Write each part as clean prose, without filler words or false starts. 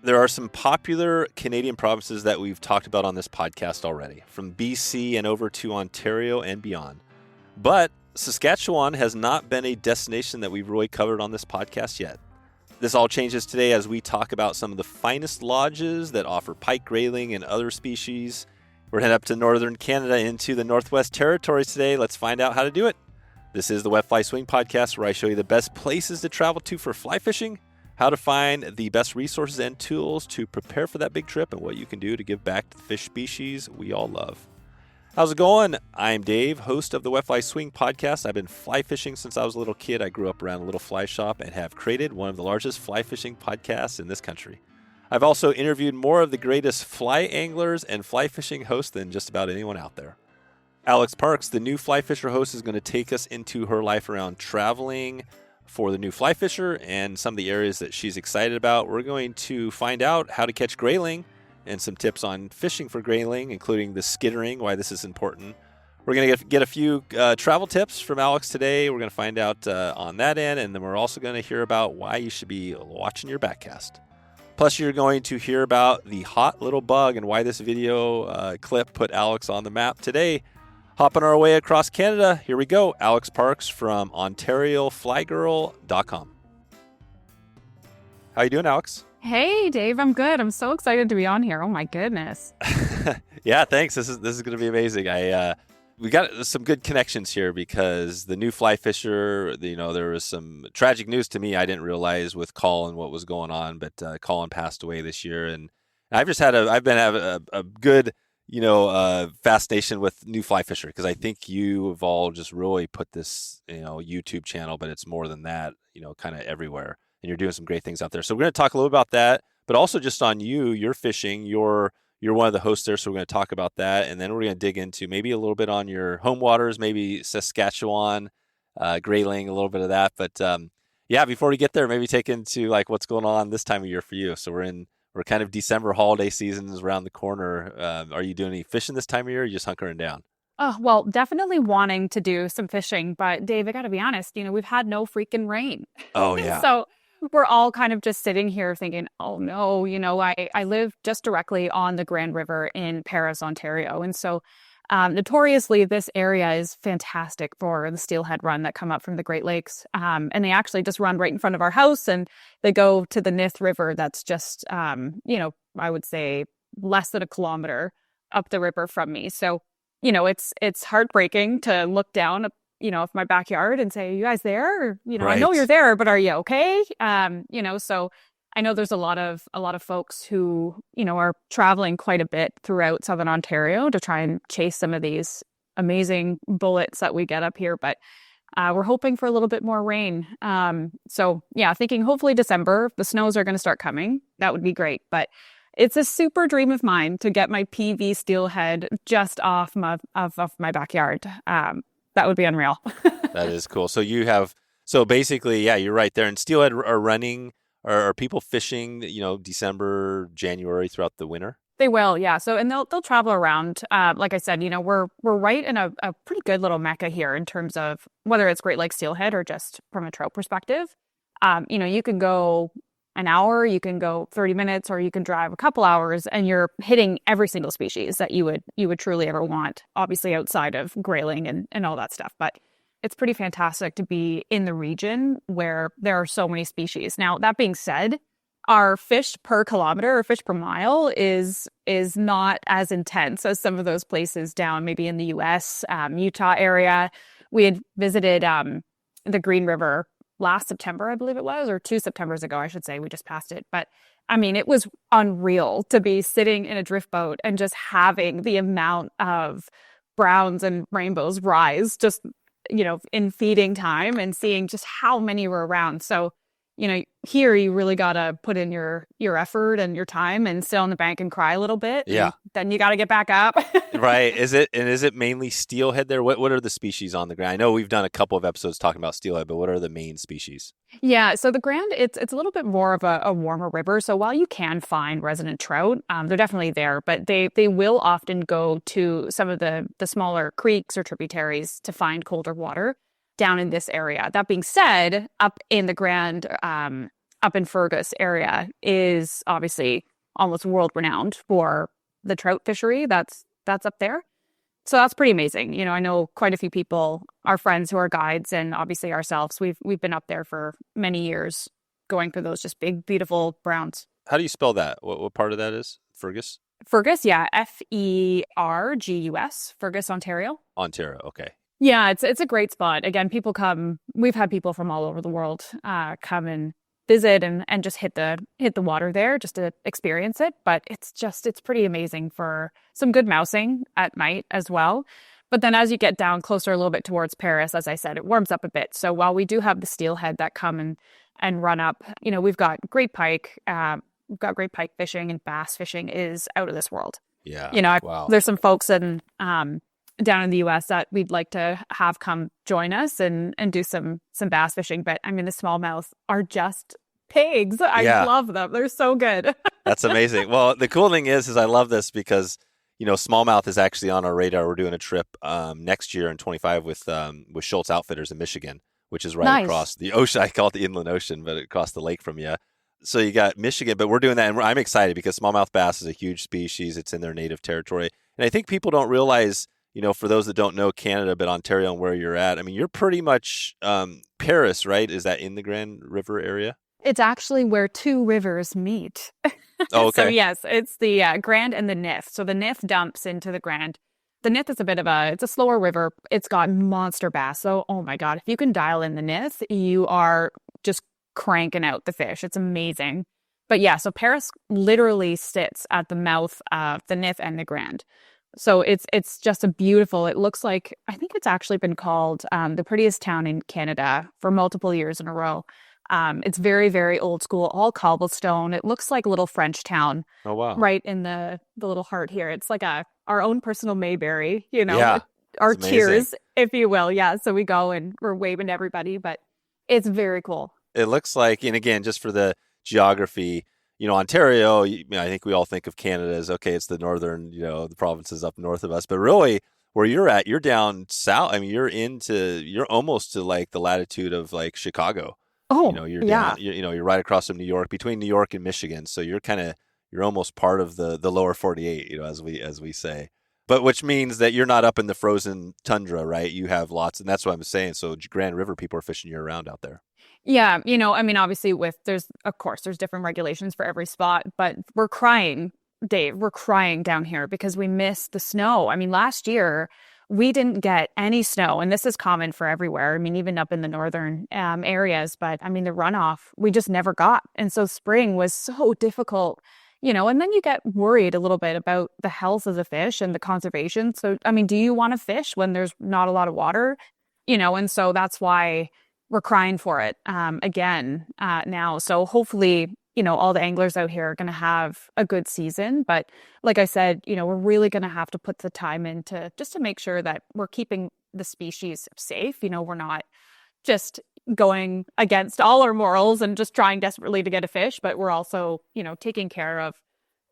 There are some popular Canadian provinces that we've talked about on this podcast already, from BC and over to Ontario and beyond. But Saskatchewan has not been a destination that we've really covered on this podcast yet. This all changes today as we talk about some of the finest lodges that offer pike, grayling, and other species. We're heading up to northern Canada into the Northwest Territories today. Let's find out how to do it. This is the Wet Fly Swing Podcast, where I show you the best places to travel to for fly fishing, how to find the best resources and tools to prepare for that big trip, and what you can do to give back to the fish species we all love. How's it going? I'm Dave, host of the Wet Fly Swing Podcast. I've been fly fishing since I was a little kid. I grew up around a little fly shop and have created one of the largest fly fishing podcasts in this country. I've also interviewed more of the greatest fly anglers and fly fishing hosts than just about anyone out there. Alyx Parks, the new fly fisher host, is going to take us into her life around traveling for the new fly fisher and some of the areas that she's excited about. We're going to find out how to catch grayling and some tips on fishing for grayling, including the skittering, why this is important. We're going to get a few travel tips from Alyx today. We're going to find out on that end, and then we're also going to hear about why you should be watching your backcast. Plus, you're going to hear about the hot little bug and why this video clip put Alyx on the map today. Hopping our way across Canada, here we go. Alyx Parks from OntarioFlyGirl.com. How you doing, Alyx? Hey, Dave. I'm good. I'm so excited to be on here. Oh my goodness. Yeah, thanks. This is going to be amazing. We got some good connections here because the new fly fisher, there was some tragic news to me. I didn't realize with Colin what was going on, but Colin passed away this year, and I've been having a good fascination with new fly fisher, because I think you have all just really put this, YouTube channel, but it's more than that, kind of everywhere, and you're doing some great things out there. So we're going to talk a little about that, but also just on your fishing. You're one of the hosts there, so we're going to talk about that, and then we're going to dig into maybe a little bit on your home waters, maybe Saskatchewan, Grayling, a little bit of that. But before we get there, maybe take into like what's going on this time of year for you. So we're kind of December holiday season is around the corner. Are you doing any fishing this time of year, or are you just hunkering down? Oh, well, definitely wanting to do some fishing. But Dave, I got to be honest, we've had no freaking rain. Oh, yeah. So we're all kind of just sitting here thinking, oh, no, I live just directly on the Grand River in Paris, Ontario. And so notoriously, this area is fantastic for the steelhead run that come up from the Great Lakes. And they actually just run right in front of our house, and they go to the Nith River. That's just, I would say less than a kilometer up the river from me. So, it's heartbreaking to look down, of my backyard and say, you guys there? Or, Right. I know you're there, but are you okay? So I know there's a lot of folks who, are traveling quite a bit throughout Southern Ontario to try and chase some of these amazing bullets that we get up here. But we're hoping for a little bit more rain. Thinking hopefully December, the snows are going to start coming. That would be great. But it's a super dream of mine to get my PV steelhead just off my backyard. That would be unreal. That is cool. So basically, yeah, you're right there. And steelhead are running. Are people fishing, December, January throughout the winter? They will, yeah. So, and they'll travel around. Like I said, we're right in a pretty good little mecca here in terms of whether it's Great Lakes steelhead or just from a trout perspective. You can go an hour, you can go 30 minutes, or you can drive a couple hours, and you're hitting every single species that you would truly ever want. Obviously, outside of grayling and all that stuff, but it's pretty fantastic to be in the region where there are so many species. Now, that being said, our fish per kilometer or fish per mile is not as intense as some of those places down maybe in the U.S., Utah area. We had visited the Green River last September, I believe it was, or 2 Septembers ago, I should say. We just passed it. But I mean, it was unreal to be sitting in a drift boat and just having the amount of browns and rainbows rise just in feeding time, and seeing just how many were around. So, here you really got to put in your effort and your time and sit on the bank and cry a little bit. Yeah. Then you got to get back up. Right. Is it mainly steelhead there? What are the species on the Grand? I know we've done a couple of episodes talking about steelhead, but what are the main species? Yeah. So the Grand, it's a little bit more of a warmer river. So while you can find resident trout, they're definitely there, but they will often go to some of the smaller creeks or tributaries to find colder water down in this area. That being said, up in the Grand, up in Fergus area is obviously almost world renowned for the trout fishery that's up there. So that's pretty amazing. I know quite a few people, our friends who are guides, and obviously ourselves, we've been up there for many years going for those just big, beautiful browns. How do you spell that? What part of that is Fergus? Fergus, yeah, Fergus, Fergus, Ontario. Ontario, okay. Yeah, it's a great spot. Again, people come. We've had people from all over the world come and visit and just hit the water there just to experience it. But it's pretty amazing for some good mousing at night as well. But then as you get down closer a little bit towards Paris, as I said, it warms up a bit. So while we do have the steelhead that come and run up, we've got great pike. We've got great pike fishing, and bass fishing is out of this world. Yeah. Wow. There's some folks down in the US that we'd like to have come join us and do some bass fishing. But I mean, the smallmouth are just pigs. I love them. They're so good. That's amazing. Well, the cool thing is I love this because, smallmouth is actually on our radar. We're doing a trip next year in 25 with Schultz Outfitters in Michigan, which is right across the ocean. I call it the inland ocean, but across the lake from you. So you got Michigan, but we're doing that. And I'm excited because smallmouth bass is a huge species. It's in their native territory. And I think people don't realize, for those that don't know Canada, but Ontario and where you're at, I mean, you're pretty much Paris, right? Is that in the Grand River area? It's actually where two rivers meet. Oh, okay. So yes, it's the Grand and the Nith. So the Nith dumps into the Grand. The Nith is it's a slower river. It's got monster bass. So, oh my God, if you can dial in the Nith, you are just cranking out the fish. It's amazing. But yeah, so Paris literally sits at the mouth of the Nith and the Grand. So it's just a beautiful, it looks like, I think it's actually been called the prettiest town in Canada for multiple years in a row. It's very, very old school, all cobblestone. It looks like a little French town. Oh, wow. Right in the little heart here. It's like our own personal Mayberry, Yeah, our Cheers, if you will. Yeah, so we go and we're waving to everybody, but it's very cool. It looks like, and again, just for the geography, Ontario, I think we all think of Canada as, okay, it's the northern, the provinces up north of us. But really, where you're at, you're down south. I mean, you're almost to like the latitude of like Chicago. Oh, you're down, you're right across from New York, between New York and Michigan. So you're almost part of the lower 48, as we say. But which means that you're not up in the frozen tundra, right? You have lots, and that's what I'm saying. So Grand River people are fishing year round out there. Yeah, I mean, obviously there's different regulations for every spot, but we're crying, Dave. We're crying down here because we missed the snow. I mean, last year we didn't get any snow, and this is common for everywhere. I mean, even up in the northern areas, but I mean, the runoff we just never got. And so spring was so difficult, and then you get worried a little bit about the health of the fish and the conservation. So, I mean, do you want to fish when there's not a lot of water? And so that's why we're crying for it again now. So hopefully, all the anglers out here are going to have a good season. But like I said, we're really going to have to put the time into just to make sure that we're keeping the species safe. We're not just going against all our morals and just trying desperately to get a fish, but we're also, taking care of,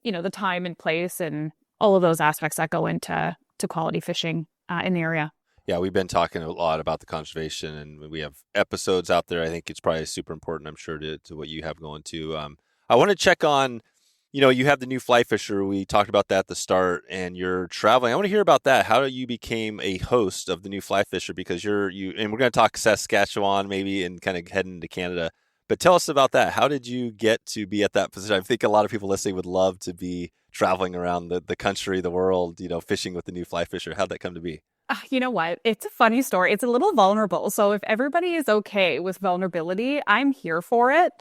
the time and place and all of those aspects that go into quality fishing in the area. Yeah, we've been talking a lot about the conservation, and we have episodes out there. I think it's probably super important, I'm sure, to what you have going too. I want to check on, you have the new fly fisher. We talked about that at the start, and you're traveling. I want to hear about that. How you became a host of the new fly fisher, because and we're going to talk Saskatchewan maybe and kind of heading into Canada. But tell us about that. How did you get to be at that position? I think a lot of people listening would love to be traveling around the country, the world, fishing with the new fly fisher. How'd that come to be? You know what? It's a funny story. It's a little vulnerable. So if everybody is okay with vulnerability, I'm here for it.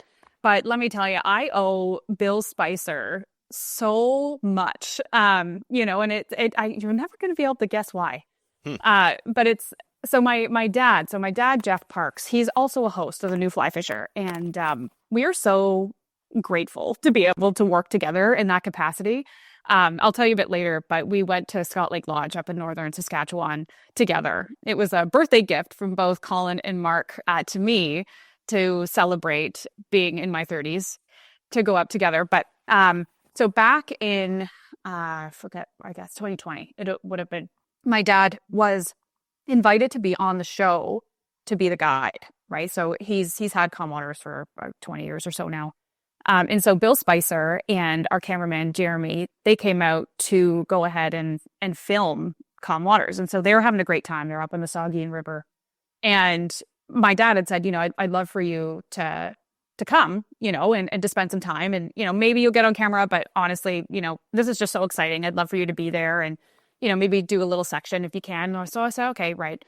But let me tell you, I owe Bill Spicer so much. And you're never going to be able to guess why. But it's so my dad, Jeff Parks, he's also a host of the new fly fisher, and we are so grateful to be able to work together in that capacity. I'll tell you a bit later, but we went to Scott Lake Lodge up in Northern Saskatchewan together. It was a birthday gift from both Colin and Mark to me to celebrate being in my 30s, to go up together. But so back in, I guess 2020, it would have been, my dad was invited to be on the show to be the guide, right? So he's had calm waters for about 20 years or so now. And so Bill Spicer and our cameraman, Jeremy, they came out to go ahead and film calm waters. And so they were having a great time. They're up in the Saugeen River. And my dad had said, I'd love for you to come, and to spend some time. And, maybe you'll get on camera, but honestly, this is just so exciting. I'd love for you to be there and, maybe do a little section if you can. So I said, okay, right.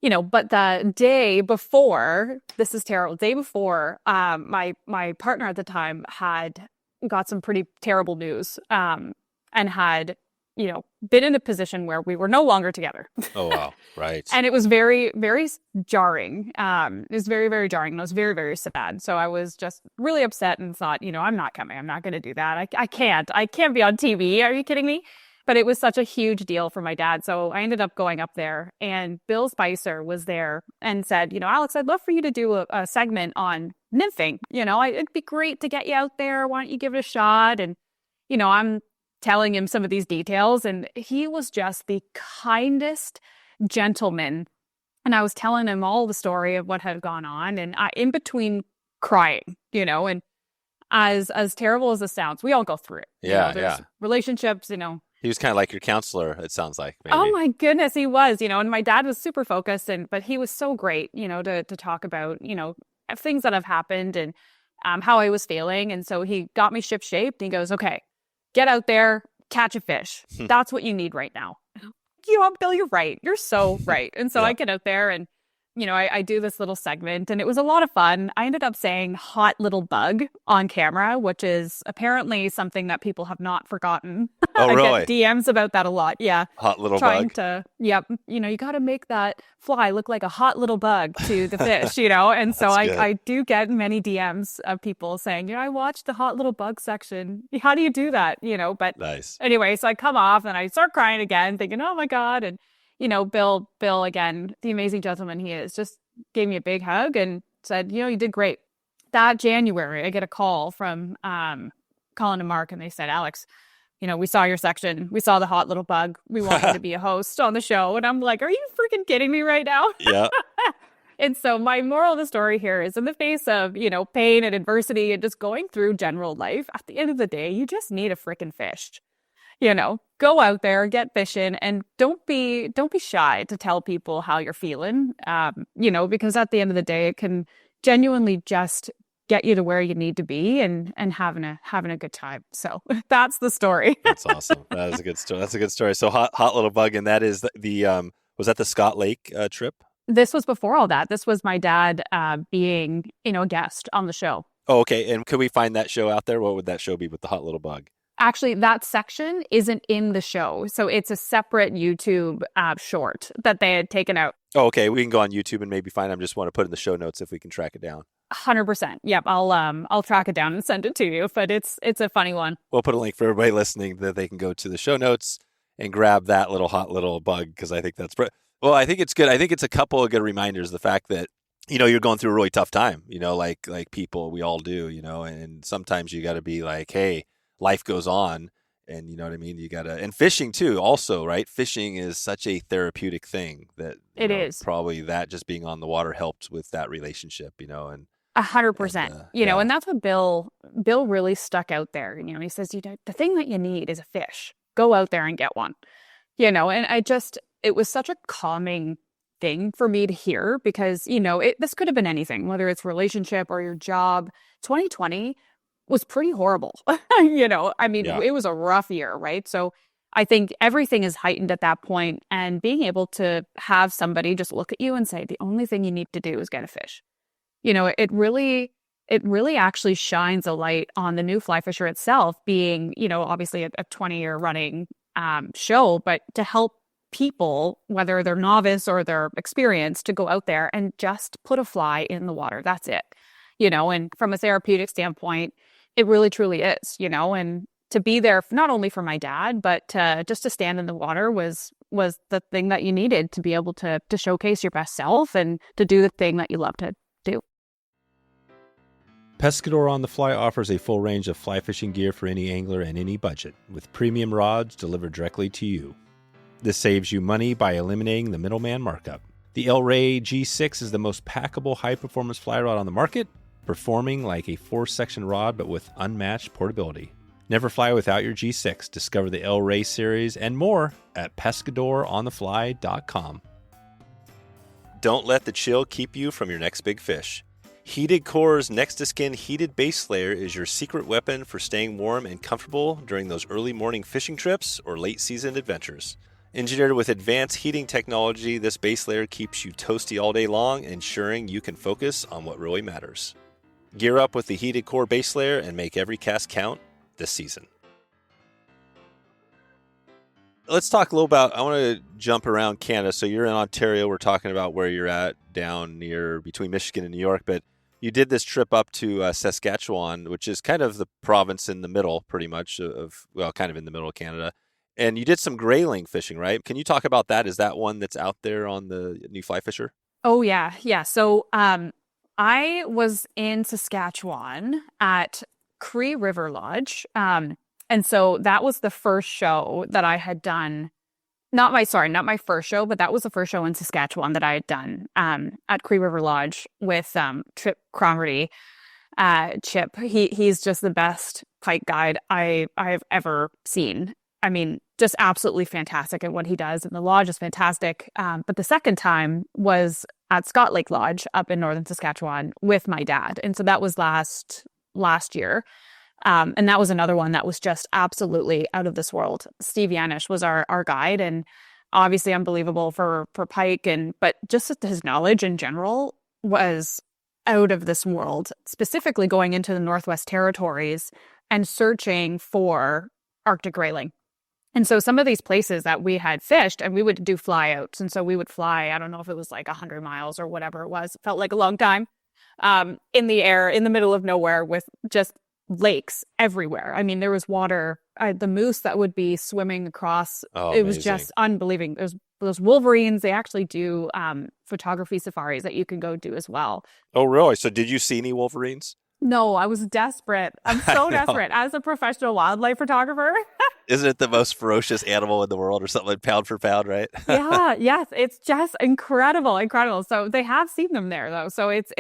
But the day before, this is terrible, the day before, my partner at the time had got some pretty terrible news, and had, been in a position where we were no longer together. Oh, wow. Right. And it was very, very jarring. It was very, very jarring. And it was very, very sad. So I was just really upset and thought, I'm not coming. I'm not going to do that. I can't be on TV. Are you kidding me? But it was such a huge deal for my dad. So I ended up going up there, and Bill Spicer was there and said, Alyx, I'd love for you to do a segment on nymphing. It'd be great to get you out there. Why don't you give it a shot? And, I'm telling him some of these details, and he was just the kindest gentleman. And I was telling him all the story of what had gone on, and in between crying, and as terrible as this sounds, we all go through it. There's relationships, He was kind of like your counselor, it sounds like. Maybe. Oh my goodness, he was, and my dad was super focused, but he was so great, to talk about, things that have happened and how I was feeling. And so he got me ship shaped, and he goes, okay, get out there, catch a fish. That's what you need right now. Bill, you're right. You're so right. And so I get out there and, I do this little segment, and it was a lot of fun. I ended up saying hot little bug on camera, which is apparently something that people have not forgotten. Oh, really? I get DMs about that a lot. Yeah. Hot little Trying bug. to, you got to make that fly look like a hot little bug to the fish, And so I do get many DMs of people saying, I watched the hot little bug section. How do you do that? But nice. Anyway, so I come off and I start crying again, thinking, oh my God. And, Bill, again, the amazing gentleman he is, just gave me a big hug and said, you did great. That January, I get a call from Colin and Mark, and they said, Alyx, we saw your section. We saw the hot little bug. We want you to be a host on the show. And I'm like, are you freaking kidding me right now? Yeah. And so my moral of the story here is, in the face of, pain and adversity and just going through general life, at the end of the day, you just need a freaking fish. Go out there, get fishing, and don't be shy to tell people how you're feeling. Because at the end of the day, it can genuinely just get you to where you need to be and having a good time. So that's the story. That's awesome. That is a good story. That's a good story. So hot little bug, and that is the was that the Scott Lake trip? This was before all that. This was my dad being a guest on the show. Oh, okay. And could we find that show out there? What would that show be with the hot little bug? Actually, that section isn't in the show. So it's a separate YouTube short that they had taken out. Oh, okay. We can go on YouTube and maybe find. I just want to put in the show notes if we can track it down. 100%. Yep. I'll track it down and send it to you. But it's a funny one. We'll put a link for everybody listening that they can go to the show notes and grab that little hot little bug, because I think that's well. I think it's good. I think it's a couple of good reminders. The fact that you're going through a really tough time. Like people, we all do. And sometimes you got to be like, hey, life goes on, and you know what I mean? You gotta, and fishing too, also, right? Fishing is such a therapeutic thing that it is. Probably that just being on the water helped with that relationship, and 100%, and that's what Bill really stuck out there. He says, the thing that you need is a fish. Go out there and get one, and it was such a calming thing for me to hear, because, this could have been anything, whether it's relationship or your job. 2020 was pretty horrible. It was a rough year, right? So I think everything is heightened at that point, and being able to have somebody just look at you and say, the only thing you need to do is get a fish. It really actually shines a light on the new fly fisher itself, being, obviously a 20-year running show, but to help people, whether they're novice or they're experienced, to go out there and just put a fly in the water. That's it. And from a therapeutic standpoint, it really truly is, and to be there not only for my dad, but just to stand in the water was the thing that you needed to be able to showcase your best self and to do the thing that you love to do. Pescador on the Fly offers a full range of fly fishing gear for any angler and any budget, with premium rods delivered directly to you. This saves you money by eliminating the middleman markup. The El Rey G6 is the most packable high-performance fly rod on the market, performing like a 4-section rod but with unmatched portability. Never fly without your G6. Discover the El Rey series and more at pescadoronthefly.com. Don't let the chill keep you from your next big fish. Heated Core's Next to Skin heated base layer is your secret weapon for staying warm and comfortable during those early morning fishing trips or late season adventures. Engineered with advanced heating technology, this base layer keeps you toasty all day long, ensuring you can focus on what really matters. Gear up with the Heated Core base layer and make every cast count this season. Let's talk a little about, I want to jump around Canada. So you're in Ontario. We're talking about where you're at down near between Michigan and New York, but you did this trip up to Saskatchewan, which is kind of the province in the middle, pretty much kind of in the middle of Canada. And you did some grayling fishing, right? Can you talk about that? Is that one that's out there on the New Fly Fisher? Oh, yeah. Yeah. So I was in Saskatchewan at Cree River Lodge. And so that was the first show that I had done. Not my first show, but that was the first show in Saskatchewan that I had done at Cree River Lodge with Chip Cromarty. Chip, he's just the best pike guide I've ever seen. I mean, just absolutely fantastic at what he does. And the lodge is fantastic. But the second time was at Scott Lake Lodge up in Northern Saskatchewan with my dad. And so that was last year. And that was another one that was just absolutely out of this world. Steve Yanish was our guide, and obviously unbelievable for pike, but just his knowledge in general was out of this world, specifically going into the Northwest Territories and searching for Arctic grayling. And so some of these places that we had fished, and we would do flyouts. And so we would fly, I don't know if it was like 100 miles or whatever it was. It felt like a long time in the air, in the middle of nowhere with just lakes everywhere. I mean, there was water, the moose that would be swimming across. Oh, it was amazing. just unbelievable. There's those wolverines. They actually do photography safaris that you can go do as well. Oh, really? So did you see any wolverines? No, I was desperate. I'm so desperate as a professional wildlife photographer. Isn't it the most ferocious animal in the world or something like pound for pound, right? Yeah, yes. It's just incredible. So they have seen them there though. So it's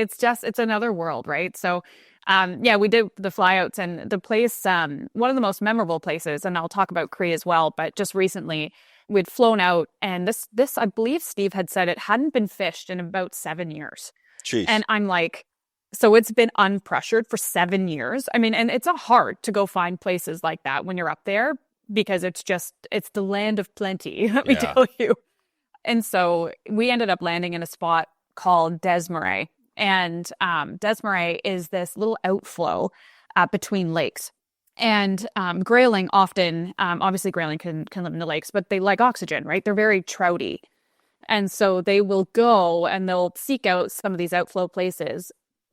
another world, right? So we did the flyouts, and the place, one of the most memorable places, and I'll talk about Cree as well, but just recently we'd flown out, and this, I believe Steve had said it hadn't been fished in about 7 years. Jeez. And I'm like, so it's been unpressured for 7 years. I mean, and it's hard to go find places like that when you're up there, because it's the land of plenty, let me tell you. And so we ended up landing in a spot called Desmarais. And Desmarais is this little outflow between lakes. And grayling often, obviously grayling can live in the lakes, but they like oxygen, right? They're very trouty. And so they will go and they'll seek out some of these outflow places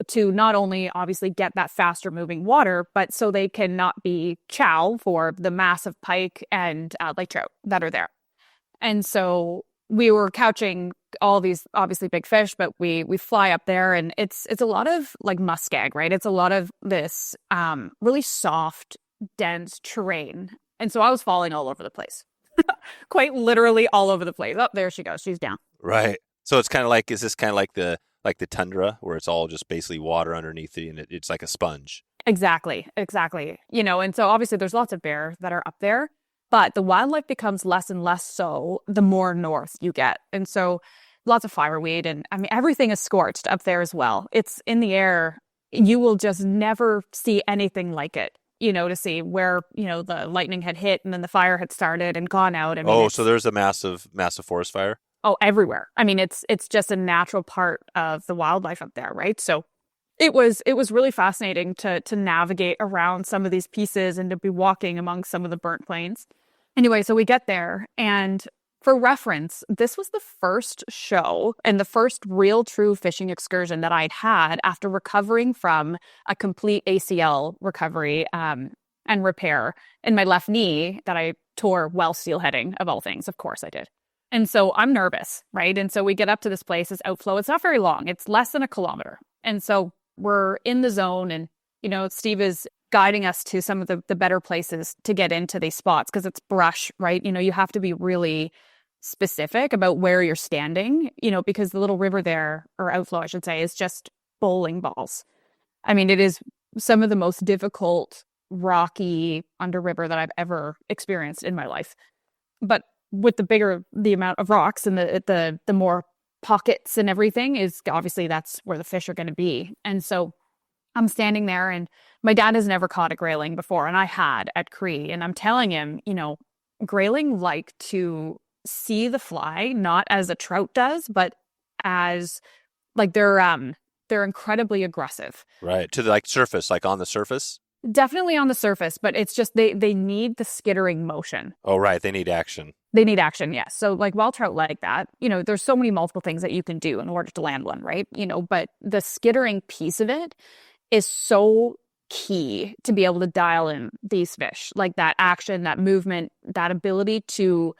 to not only obviously get that faster moving water, but so they can not be chow for the massive pike and lake trout that are there. And so we were couching all these obviously big fish, but we fly up there, and it's a lot of like muskeg, right? It's a lot of this really soft, dense terrain. And so I was falling all over the place, quite literally all over the place. Oh, there she goes. She's down. Right. So it's kind of like, is this kind of like the tundra where it's all just basically water underneath it, and it's like a sponge? Exactly. And so obviously there's lots of bear that are up there, but the wildlife becomes less and less so the more north you get. And so lots of fireweed, and I mean, everything is scorched up there as well. It's in the air. You will just never see anything like it, to see where, the lightning had hit and then the fire had started and gone out. I mean, so there's a massive forest fire? Oh, everywhere. I mean, it's just a natural part of the wildlife up there, right? So it was really fascinating to navigate around some of these pieces and to be walking among some of the burnt plains. Anyway, so we get there, and for reference, this was the first show and the first real true fishing excursion that I'd had after recovering from a complete ACL recovery and repair in my left knee that I tore while steelheading, of all things. Of course I did. And so I'm nervous, right? And so we get up to this place, this outflow. It's not very long. It's less than a kilometer. And so we're in the zone, and, Steve is guiding us to some of the better places to get into these spots because it's brush, right? You have to be really specific about where you're standing, because the little river there, or outflow, I should say, is just bowling balls. I mean, it is some of the most difficult, rocky underriver that I've ever experienced in my life. But with the amount of rocks and the more pockets and everything, is obviously that's where the fish are going to be. And so I'm standing there, and my dad has never caught a grayling before, and I had at Cree. And I'm telling him, grayling like to see the fly not as a trout does, but as like they're incredibly aggressive. Right. To the surface, like on the surface? Definitely on the surface, but it's just they need the skittering motion. Oh, right. They need action. They need action, yes. So like wild trout like that, there's so many multiple things that you can do in order to land one, right? But the skittering piece of it is so key to be able to dial in these fish. Like that action, that movement, that ability to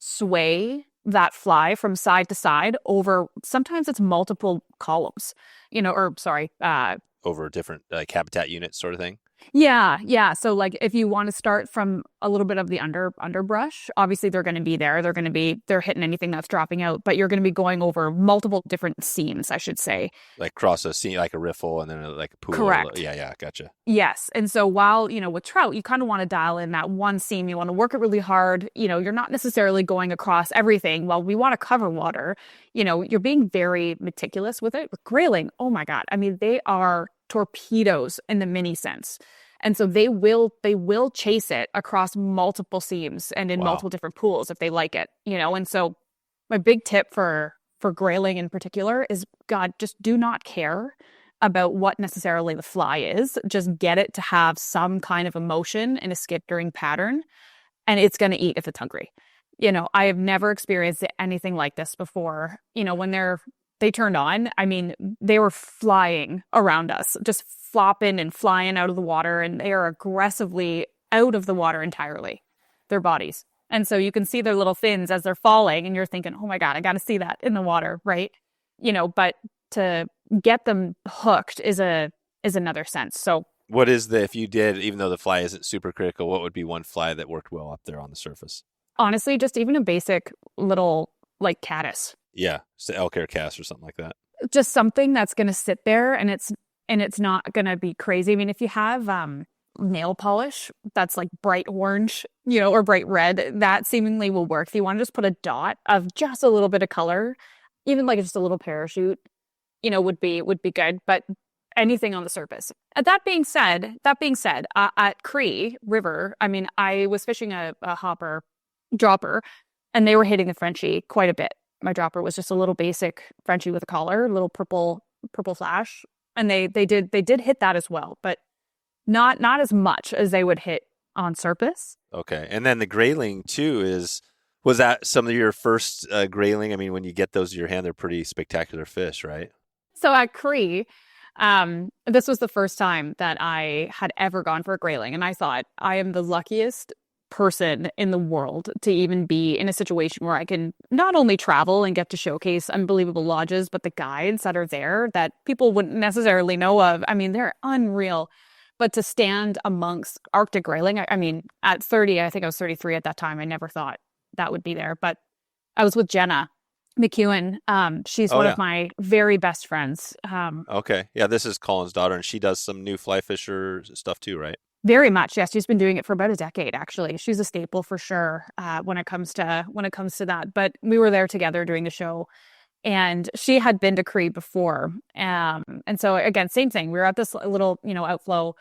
sway that fly from side to side over, sometimes it's multiple columns, over different habitat units sort of thing. Yeah. So like if you want to start from a little bit of the underbrush, obviously they're going to be there. They're hitting anything that's dropping out, but you're going to be going over multiple different seams, I should say. Like cross a seam, like a riffle and then like a pool. Correct. Yeah, gotcha. Yes. And so while, with trout, you kind of want to dial in that one seam. You want to work it really hard. You're not necessarily going across everything. While we want to cover water, you're being very meticulous with it. With grayling, oh my God. I mean, they are torpedoes in the mini sense. And so they will chase it across multiple seams and in multiple different pools if they like it, And so my big tip for grayling in particular is, God, just do not care about what necessarily the fly is. Just get it to have some kind of emotion in a skittering pattern, and it's going to eat if it's hungry. I have never experienced anything like this before. When they turned on, I mean, they were flying around us, just flopping and flying out of the water, and they are aggressively out of the water entirely, their bodies. And so you can see their little fins as they're falling, and you're thinking, oh my God, I got to see that in the water, right? But to get them hooked is another sense. So what is if you did, even though the fly isn't super critical, what would be one fly that worked well up there on the surface? Honestly, just even a basic little like caddis. Yeah, just an elk hair cast or something like that. Just something that's going to sit there and it's not going to be crazy. I mean, if you have nail polish that's like bright orange, or bright red, that seemingly will work. If you want to just put a dot of just a little bit of color, even like just a little parachute, would be good. But anything on the surface. That being said, at Cree River, I mean, I was fishing a hopper dropper, and they were hitting the Frenchie quite a bit. My dropper was just a little basic Frenchie with a collar, a little purple flash, and they did hit that as well, but not as much as they would hit on surface. Okay, and then the grayling too was that some of your first grayling? I mean, when you get those in your hand, they're pretty spectacular fish, right? So at Cree, this was the first time that I had ever gone for a grayling, and I thought, I am the luckiest person in the world to even be in a situation where I can not only travel and get to showcase unbelievable lodges, but the guides that are there that people wouldn't necessarily know of. I mean, they're unreal. But to stand amongst Arctic grayling, I mean, at 30, I think I was 33 at that time, I never thought that would be there. But I was with Jenna McKeown. She's one of my very best friends. Okay. Yeah, this is Colin's daughter, and she does some new fly fisher stuff too, right? Very much, yes. She's been doing it for about a decade, actually. She's a staple for sure when it comes to that. But we were there together doing the show, and she had been to Cree before. And so again, same thing. We were at this little, outflow,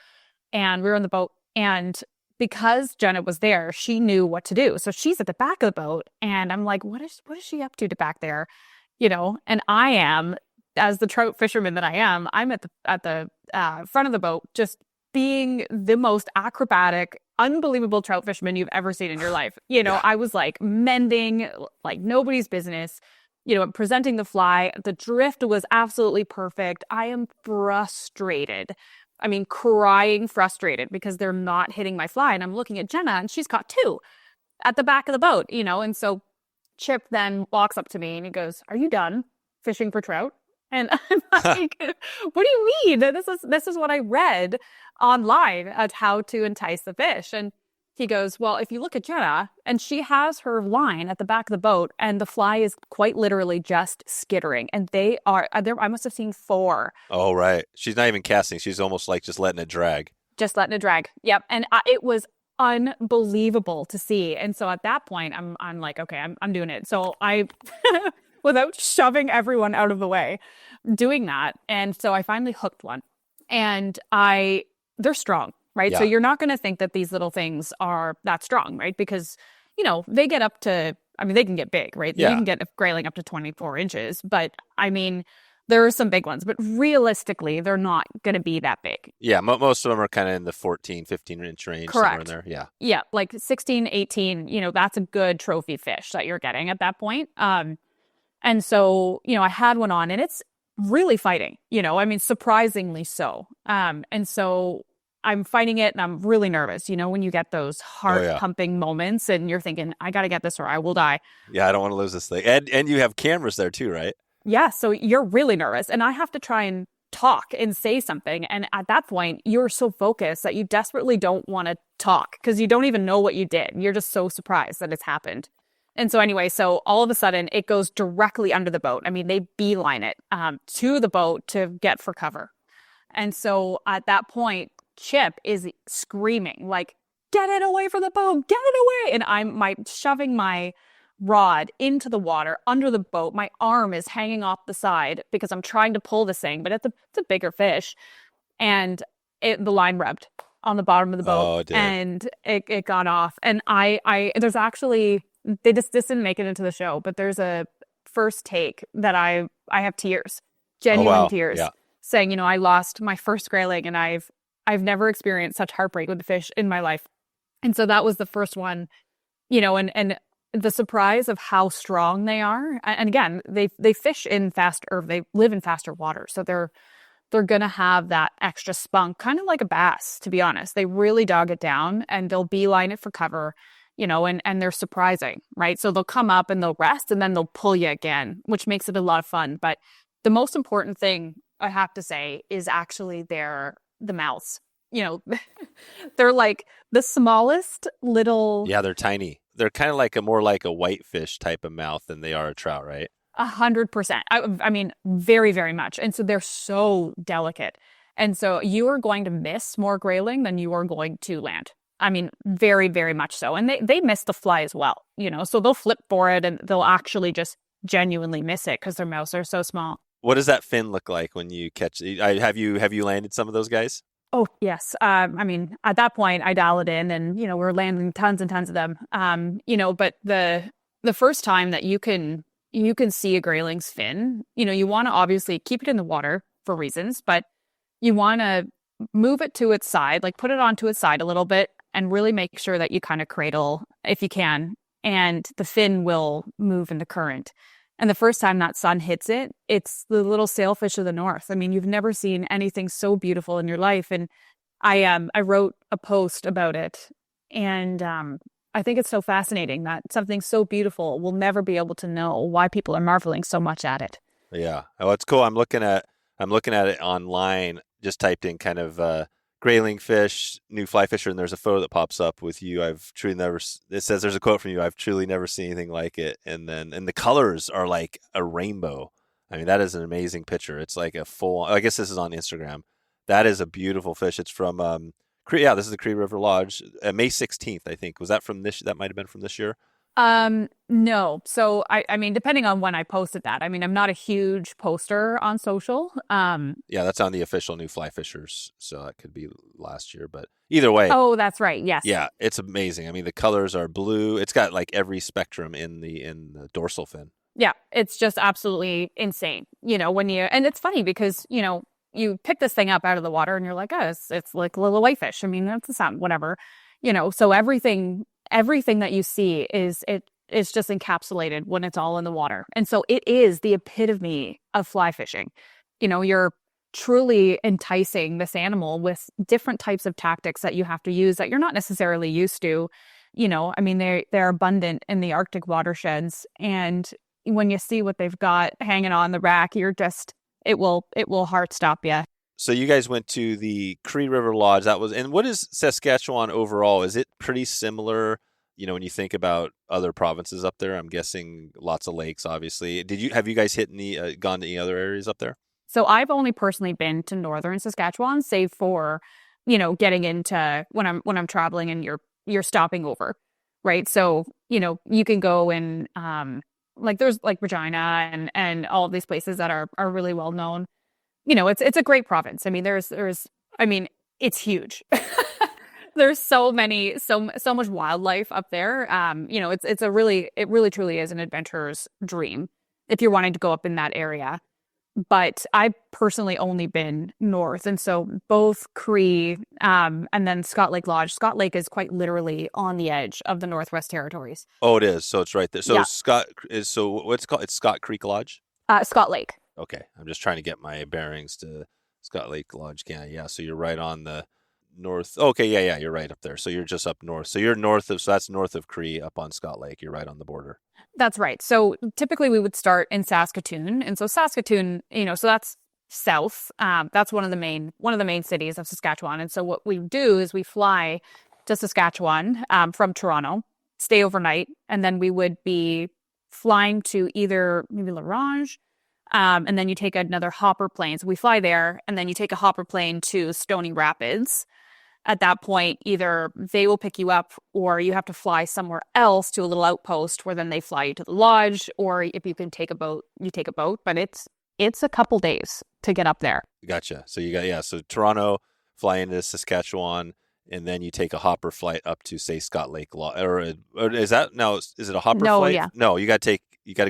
and we were on the boat. And because Jenna was there, she knew what to do. So she's at the back of the boat, and I'm like, what is she up to back there? And I am, as the trout fisherman that I am, I'm at the front of the boat, just being the most acrobatic, unbelievable trout fisherman you've ever seen in your life. I was like mending like nobody's business, presenting the fly. The drift was absolutely perfect. I am frustrated. I mean, crying frustrated because they're not hitting my fly. And I'm looking at Jenna, and she's caught two at the back of the boat, and so Chip then walks up to me and he goes, "Are you done fishing for trout?" And I'm like, what do you mean? This is what I read online at how to entice the fish. And He goes, well, if you look at Jenna, and she has her line at the back of the boat, and the fly is quite literally just skittering. And they are, there, I must have seen 4. Oh, right. She's not even casting. She's almost like just letting it drag. Just letting it drag. Yep. And it was unbelievable to see. And so at that point, I'm like, okay, I'm doing it. So I, without shoving everyone out of the way, doing that. And so I finally hooked one. And they're strong. Right. Yeah. So you're not going to think that these little things are that strong, right? Because, they get up to, they can get big, right? Yeah. You can get a grayling up to 24 inches. But there are some big ones. But realistically, they're not going to be that big. Yeah. Most of them are kind of in the 14, 15-inch range. Correct. Somewhere in there. Yeah. Yeah. Like 16, 18, that's a good trophy fish that you're getting at that point. And so, I had one on and it's really fighting, surprisingly so. And so I'm fighting it and I'm really nervous, when you get those heart pumping moments and you're thinking, I got to get this or I will die. Yeah, I don't want to lose this thing. And you have cameras there too, right? Yeah, so you're really nervous and I have to try and talk and say something. And at that point, you're so focused that you desperately don't want to talk because you don't even know what you did. You're just so surprised that it's happened. And so anyway, so all of a sudden it goes directly under the boat. They beeline it to the boat to get for cover. And so at that point, Chip is screaming like, get it away from the boat, get it away. And I'm shoving my rod into the water under the boat. My arm is hanging off the side because I'm trying to pull this thing, but it's a bigger fish. And the line rubbed on the bottom of the boat and it got off. And there's actually, this didn't make it into the show, but there's a first take that I have tears, genuine tears, saying, I lost my first grayling and I've never experienced such heartbreak with a fish in my life. And so that was the first one, and the surprise of how strong they are. And again, they fish in they live in faster water. So they're going to have that extra spunk, kind of like a bass, to be honest. They really dog it down and they'll beeline it for cover, and they're surprising, right? So they'll come up and they'll rest and then they'll pull you again, which makes it a lot of fun. But the most important thing I have to say is actually the mouths. They're like the smallest little. Yeah, they're tiny. They're kind of more like a whitefish type of mouth than they are a trout, right? 100%. Very, very much. And so they're so delicate. And so you are going to miss more grayling than you are going to land. Very, very much so. And they miss the fly as well, so they'll flip for it and they'll actually just genuinely miss it because their mouths are so small. What does that fin look like when you catch it? Have you landed some of those guys? Oh, yes. At that point, I dial it in and, we're landing tons and tons of them. But the first time that you can see a grayling's fin, you want to obviously keep it in the water for reasons, but you want to move it to its side, like put it onto its side a little bit and really make sure that you kind of cradle if you can, and the fin will move in the current. And the first time that sun hits it, it's the little sailfish of the north. You've never seen anything so beautiful in your life. And I wrote a post about it. And I think it's so fascinating that something so beautiful will never be able to know why people are marveling so much at it. Yeah. Oh, it's cool. I'm looking at it online, just typed in kind of grayling fish, new fly fisher, and there's a photo that pops up with you. It says there's a quote from you, I've truly never seen anything like it. And the colors are like a rainbow. That is an amazing picture. It's like a full, I guess this is on Instagram. That is a beautiful fish. It's from Cree. Yeah, this is the Cree River Lodge, May 16th, I think. Was that from this? That might've been from this year. No. So depending on when I posted that, I'm not a huge poster on social. Yeah, that's on the official New Fly Fishers. So that could be last year, but either way. Oh, that's right. Yes. Yeah. It's amazing. The colors are blue. It's got like every spectrum in the dorsal fin. Yeah. It's just absolutely insane. And it's funny because, you pick this thing up out of the water and you're like, oh, it's like a little whitefish. That's the sound, whatever, so everything that you see is just encapsulated when it's all in the water. And so it is the epitome of fly fishing. You're truly enticing this animal with different types of tactics that you have to use that you're not necessarily used to. They're abundant in the Arctic watersheds. And when you see what they've got hanging on the rack, it will heart stop you. So you guys went to the Cree River Lodge. And what is Saskatchewan overall? Is it pretty similar? When you think about other provinces up there, I'm guessing lots of lakes, obviously. Have you guys gone to any other areas up there? So I've only personally been to Northern Saskatchewan, save for, getting into when I'm traveling and you're stopping over, right? So, you can go and there's like Regina and all of these places that are really well known. It's a great province. I mean, it's huge. There's so much wildlife up there. It really truly is an adventurer's dream if you're wanting to go up in that area. But I've personally only been north. And so both Cree and then Scott Lake Lodge. Scott Lake is quite literally on the edge of the Northwest Territories. Oh, it is. So it's right there. So Yeah. what's it called? It's Scott Creek Lodge? Scott Lake. Okay. I'm just trying to get my bearings to Scott Lake Lodge. Yeah. So you're right on the north. Okay. Yeah. You're right up there. So you're just up north. So that's north of Cree up on Scott Lake. You're right on the border. That's right. So typically we would start in Saskatoon. And so Saskatoon, so that's south. That's one of the main cities of Saskatchewan. And so what we do is we fly to Saskatchewan from Toronto, stay overnight, and then we would be flying to either maybe La Ronge, and then you take another hopper plane. So we fly there, and then you take a hopper plane to Stony Rapids. At that point, either they will pick you up or you have to fly somewhere else to a little outpost where then they fly you to the lodge, or if you can take a boat, you take a boat. But it's a couple days to get up there. Gotcha. So so Toronto, fly into Saskatchewan, and then you take a hopper flight up to, say, Scott Lake Lodge. Or is it a hopper flight? Yeah. No, you got to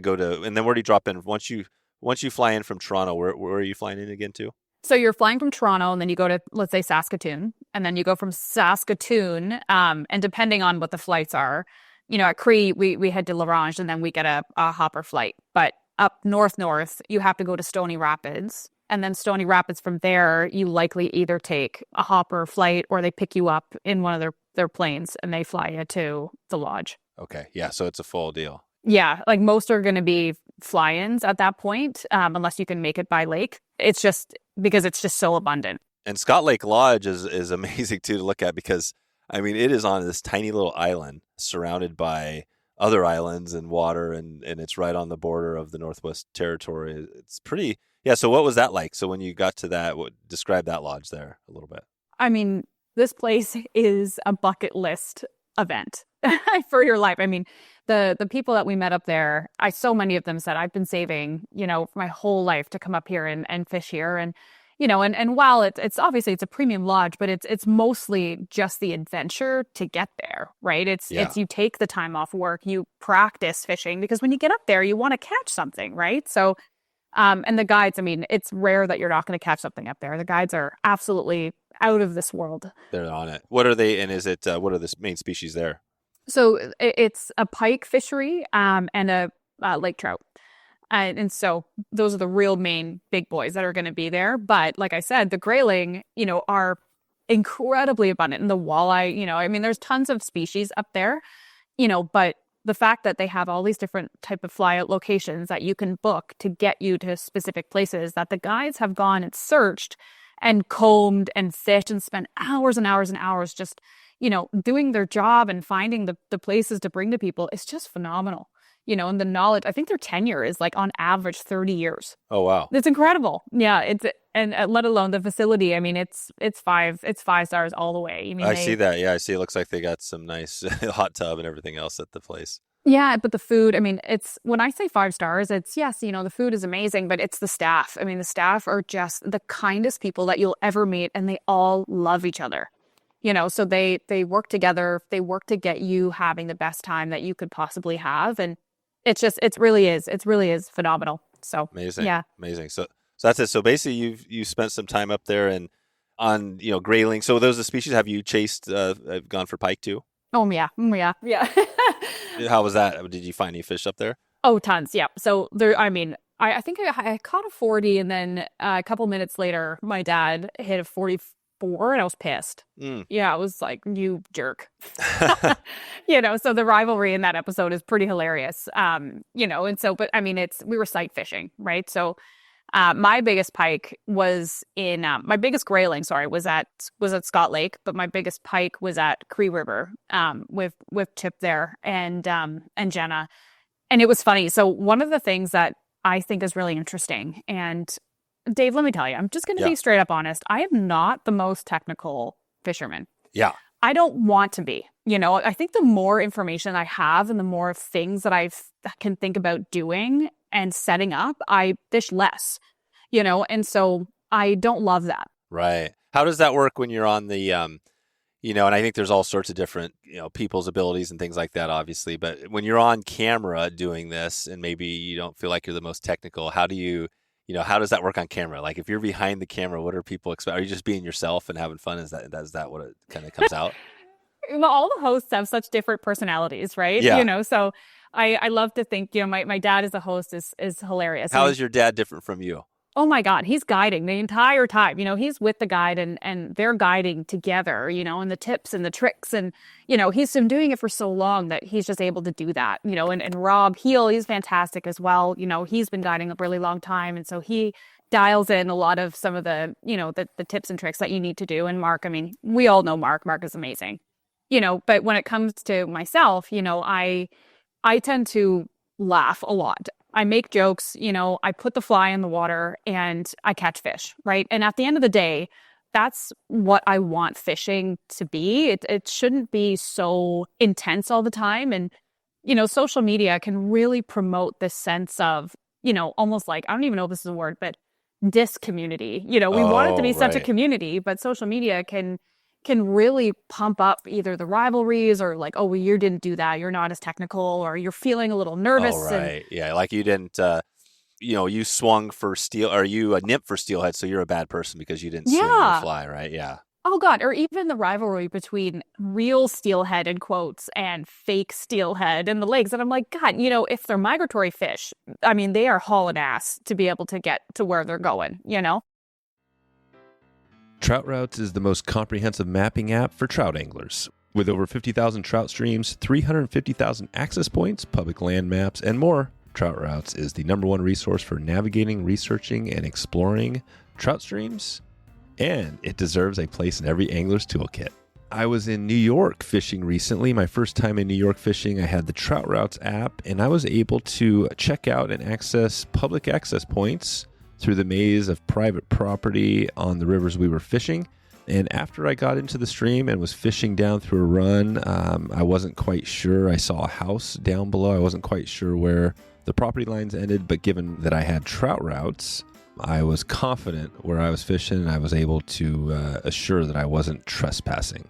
go to, and then where do you drop in? Once you fly in from Toronto, where are you flying in again to? So you're flying from Toronto, and then you go to, let's say, Saskatoon, and then you go from Saskatoon, and depending on what the flights are, at Cree, we head to La Ronge, and then we get a hopper flight. But up north, you have to go to Stony Rapids, and then Stony Rapids from there, you likely either take a hopper flight or they pick you up in one of their planes, and they fly you to the lodge. Okay, yeah, so it's a full deal. Yeah, like most are going to be fly-ins at that point, unless you can make it by lake. It's just because it's just so abundant. And Scott Lake Lodge is amazing too to look at because, I mean, it is on this tiny little island surrounded by other islands and water, and it's right on the border of the Northwest Territory. It's pretty, yeah. So what was that like? So when you got to that, describe that lodge there a little bit. I mean, this place is a bucket list event for your life. I mean, the people that we met up there, so many of them said, I've been saving, my whole life to come up here and fish here. And, and while it's obviously it's a premium lodge, but it's mostly just the adventure to get there, right? It's you take the time off work, you practice fishing, because when you get up there, you want to catch something, right? So, and the guides, I mean, it's rare that you're not going to catch something up there. The guides are absolutely out of this world. They're on it. What are they? And is it, what are the main species there? So it's a pike fishery and a lake trout. And so those are the real main big boys that are going to be there. But like I said, the grayling, are incredibly abundant. And the walleye, I mean, there's tons of species up there, but the fact that they have all these different type of fly out locations that you can book to get you to specific places that the guides have gone and searched and combed and fished and spent hours and hours and hours just, doing their job and finding the places to bring to people is just phenomenal. And the knowledge, I think their tenure is like on average 30 years. Oh, wow. It's incredible. Yeah. And let alone the facility. I mean, it's 5 stars all the way. I mean, see that. Yeah, I see. It looks like they got some nice hot tub and everything else at the place. Yeah, but the food, I mean, it's, when I say 5 stars, it's, yes, the food is amazing, but it's the staff. I mean, the staff are just the kindest people that you'll ever meet, and they all love each other. So they work together. They work to get you having the best time that you could possibly have. And it really is phenomenal. So amazing. Yeah. Amazing. So that's it. So basically you spent some time up there and on, grayling. So those are the species have you chased, gone for pike too? Oh yeah. Yeah. How was that? Did you find any fish up there? Oh, tons. Yeah. So there, I mean, I think I caught a 40, and then a couple minutes later, my dad hit a 44, and I was pissed. Yeah, I was like, you jerk. So the rivalry in that episode is pretty hilarious. And so, but I mean, we were sight fishing, right? So My biggest pike was in my biggest grayling, sorry, was at Scott Lake, but my biggest pike was at Cree River with Chip there and Jenna. And it was funny. So one of the things that I think is really interesting, and Dave, let me tell you, I'm just going to be straight up honest. I am not the most technical fisherman. Yeah. I don't want to be. I think the more information I have and the more things that I can think about doing and setting up, I fish less, and so I don't love that. Right. How does that work when you're on the, and I think there's all sorts of different, people's abilities and things like that, obviously. But when you're on camera doing this and maybe you don't feel like you're the most technical, how do you, how does that work on camera? Like if you're behind the camera, what are people expect? Are you just being yourself and having fun? Is that what it kind of comes out? Well, all the hosts have such different personalities, right? Yeah. So I love to think, my dad as a host is hilarious. How is your dad different from you? Oh my God, he's guiding the entire time. He's with the guide and they're guiding together, and the tips and the tricks. And, he's been doing it for so long that he's just able to do that, and Rob Heel, he's fantastic as well. He's been guiding a really long time. And so he dials in a lot of some of the, the tips and tricks that you need to do. And Mark, we all know Mark. Mark is amazing. But when it comes to myself, I tend to laugh a lot. I make jokes, I put the fly in the water and I catch fish, right? And at the end of the day, that's what I want fishing to be. It shouldn't be so intense all the time. And, social media can really promote this sense of, almost like, I don't even know if this is a word, but discommunity. We want it to be such a community, but social media can really pump up either the rivalries or like, oh, well, you didn't do that. You're not as technical, or you're feeling a little nervous. Oh, right. Yeah. Like you didn't, you swung for steel, or you a nymph for steelhead. So you're a bad person because you didn't swing your fly, right? Yeah. Oh God. Or even the rivalry between real steelhead in quotes and fake steelhead in the lakes. And I'm like, God, if they're migratory fish, they are hauling ass to be able to get to where they're going, Trout Routes is the most comprehensive mapping app for trout anglers. With over 50,000 trout streams, 350,000 access points, public land maps, and more, Trout Routes is the #1 resource for navigating, researching, and exploring trout streams, and it deserves a place in every angler's toolkit. I was in New York fishing recently. My first time in New York fishing, I had the Trout Routes app, and I was able to check out and access public access points through the maze of private property on the rivers we were fishing. And after I got into the stream and was fishing down through a run, I wasn't quite sure. I saw a house down below. I wasn't quite sure where the property lines ended, but given that I had Trout Routes, I was confident where I was fishing, and I was able to assure that I wasn't trespassing.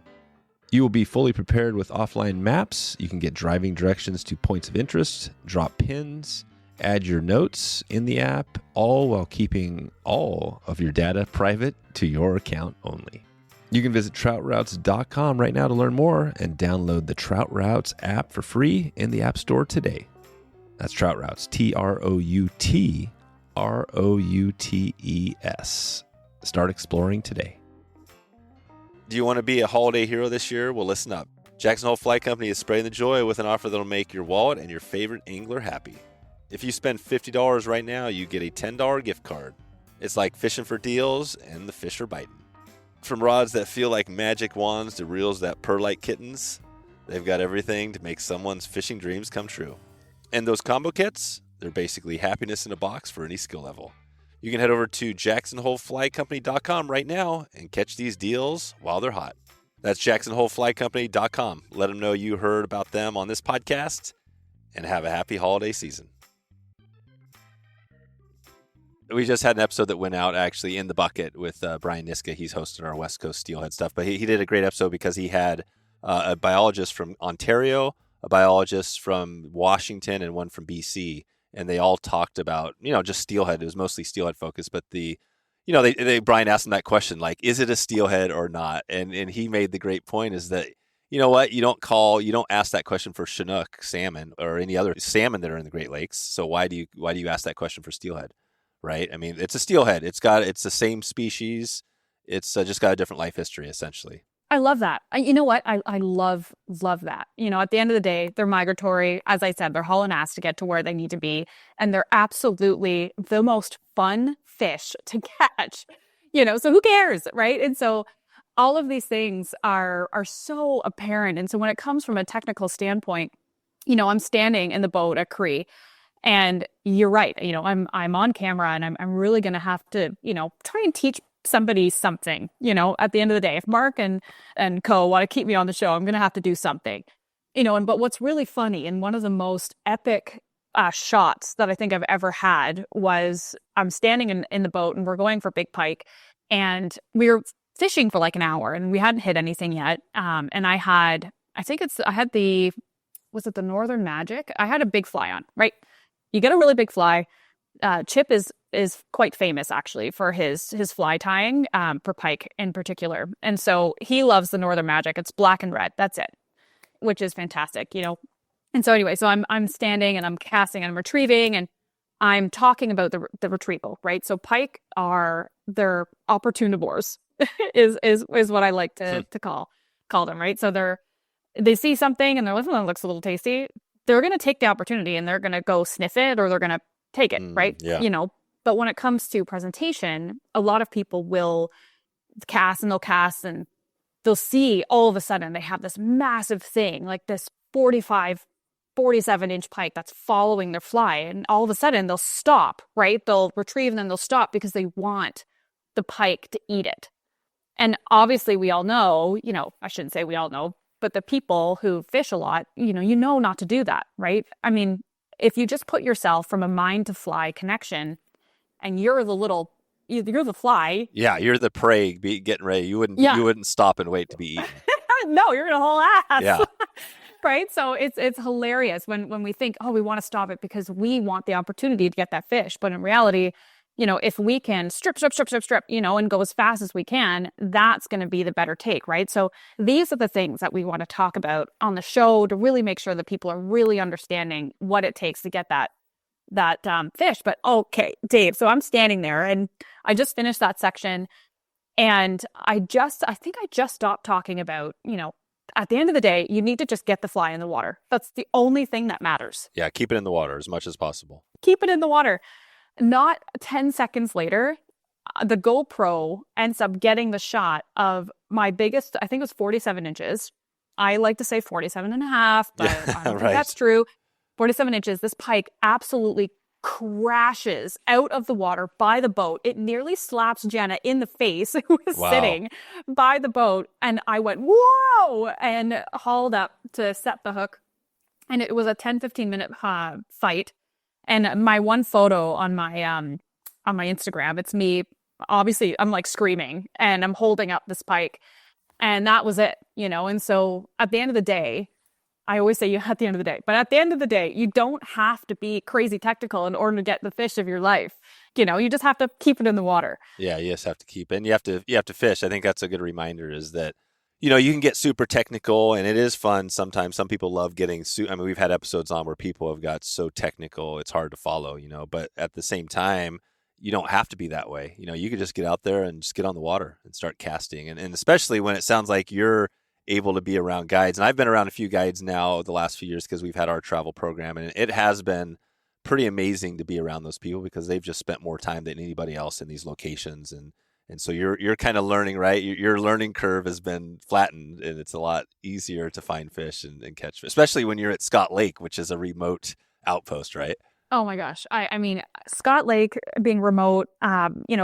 You will be fully prepared with offline maps. You can get driving directions to points of interest, drop pins, add your notes in the app, all while keeping all of your data private to your account only. You can visit troutroutes.com right now to learn more and download the Trout Routes app for free in the App Store today. That's Trout Routes, TROUTROUTES. Start exploring today. Do you want to be a holiday hero this year? Well, listen up. Jackson Hole Fly Company is spreading the joy with an offer that'll make your wallet and your favorite angler happy. If you spend $50 right now, you get a $10 gift card. It's like fishing for deals, and the fish are biting. From rods that feel like magic wands to reels that purr like kittens, they've got everything to make someone's fishing dreams come true. And those combo kits, they're basically happiness in a box for any skill level. You can head over to jacksonholeflycompany.com right now and catch these deals while they're hot. That's jacksonholeflycompany.com. Let them know you heard about them on this podcast, and have a happy holiday season. We just had an episode that went out actually in the bucket with Brian Niska. He's hosting our West Coast Steelhead stuff, but he did a great episode because he had a biologist from Ontario, a biologist from Washington, and one from BC, and they all talked about, just steelhead. It was mostly steelhead focused, but Brian asked him that question, like, is it a steelhead or not? And he made the great point is that, you know what, you don't ask that question for Chinook salmon or any other salmon that are in the Great Lakes. So why do you ask that question for steelhead? Right? It's a steelhead. It's the same species. It's just got a different life history, essentially. I love that. You know what? I love that. At the end of the day, they're migratory. As I said, they're hauling ass to get to where they need to be. And they're absolutely the most fun fish to catch, so who cares, right? And so all of these things are so apparent. And so when it comes from a technical standpoint, I'm standing in the boat at Cree, and you're right. I'm on camera, and I'm really going to have to, try and teach somebody something, at the end of the day. If Mark and co want to keep me on the show, I'm going to have to do something, but what's really funny, and one of the most epic shots that I think I've ever had, was I'm standing in the boat, and we're going for big pike, and we were fishing for like an hour, and we hadn't hit anything yet. And I had the Northern Magic? I had a big fly on, right? You get a really big fly. Chip is quite famous actually for his fly tying, for pike in particular. And so he loves the Northern Magic. It's black and red. That's it, which is fantastic, And so anyway, so I'm standing and I'm casting and I'm retrieving, and I'm talking about the retrieval, right? So pike they're opportunivores is what I like to call them, right? So they see something and they're like, oh, that looks a little tasty. They're going to take the opportunity and they're going to go sniff it, or they're going to take it, right? Yeah. But when it comes to presentation, a lot of people will cast and they'll see all of a sudden they have this massive thing, like this 45, 47-inch pike that's following their fly. And all of a sudden they'll stop, right? They'll retrieve and then they'll stop because they want the pike to eat it. And obviously we all know, I shouldn't say we all know, but the people who fish a lot, not to do that, right? I mean, if you just put yourself from a mind to fly connection, and you're the fly. Yeah, you're the prey getting ready. You wouldn't stop and wait to be eaten. No, you're gonna haul ass. Yeah. Right? So it's hilarious when we think, oh, we want to stop it because we want the opportunity to get that fish. But in reality, if we can strip, and go as fast as we can, that's going to be the better take, right? So these are the things that we want to talk about on the show to really make sure that people are really understanding what it takes to get that fish. But okay, Dave, so I'm standing there and I just finished that section, and I think I just stopped talking about, at the end of the day, you need to just get the fly in the water. That's the only thing that matters. Yeah, keep it in the water as much as possible. Keep it in the water. Not 10 seconds later, the GoPro ends up getting the shot of my biggest, I think it was 47 inches. I like to say 47 and a half, but I don't think that's true. 47 inches. This pike absolutely crashes out of the water by the boat. It nearly slaps Jenna in the face, who was sitting by the boat. And I went, whoa, and hauled up to set the hook. And it was a 10-15 minute fight. And my one photo on my Instagram, it's me. Obviously, I'm like screaming and I'm holding up this pike, and that was it, And so at the end of the day, I always say at the end of the day, but at the end of the day, you don't have to be crazy technical in order to get the fish of your life. You just have to keep it in the water. Yeah, you just have to keep it, and you have to fish. I think that's a good reminder, is that you can get super technical, and it is fun sometimes. Some people love getting we've had episodes on where people have got so technical it's hard to follow, but at the same time, you don't have to be that way. You could just get out there and just get on the water and start casting. And especially when it sounds like you're able to be around guides. And I've been around a few guides now the last few years because we've had our travel program, and it has been pretty amazing to be around those people because they've just spent more time than anybody else in these locations. And so you're kind of learning, right? Your learning curve has been flattened, and it's a lot easier to find fish and catch fish, especially when you're at Scott Lake, which is a remote outpost, right? Oh my gosh. I mean, Scott Lake being remote,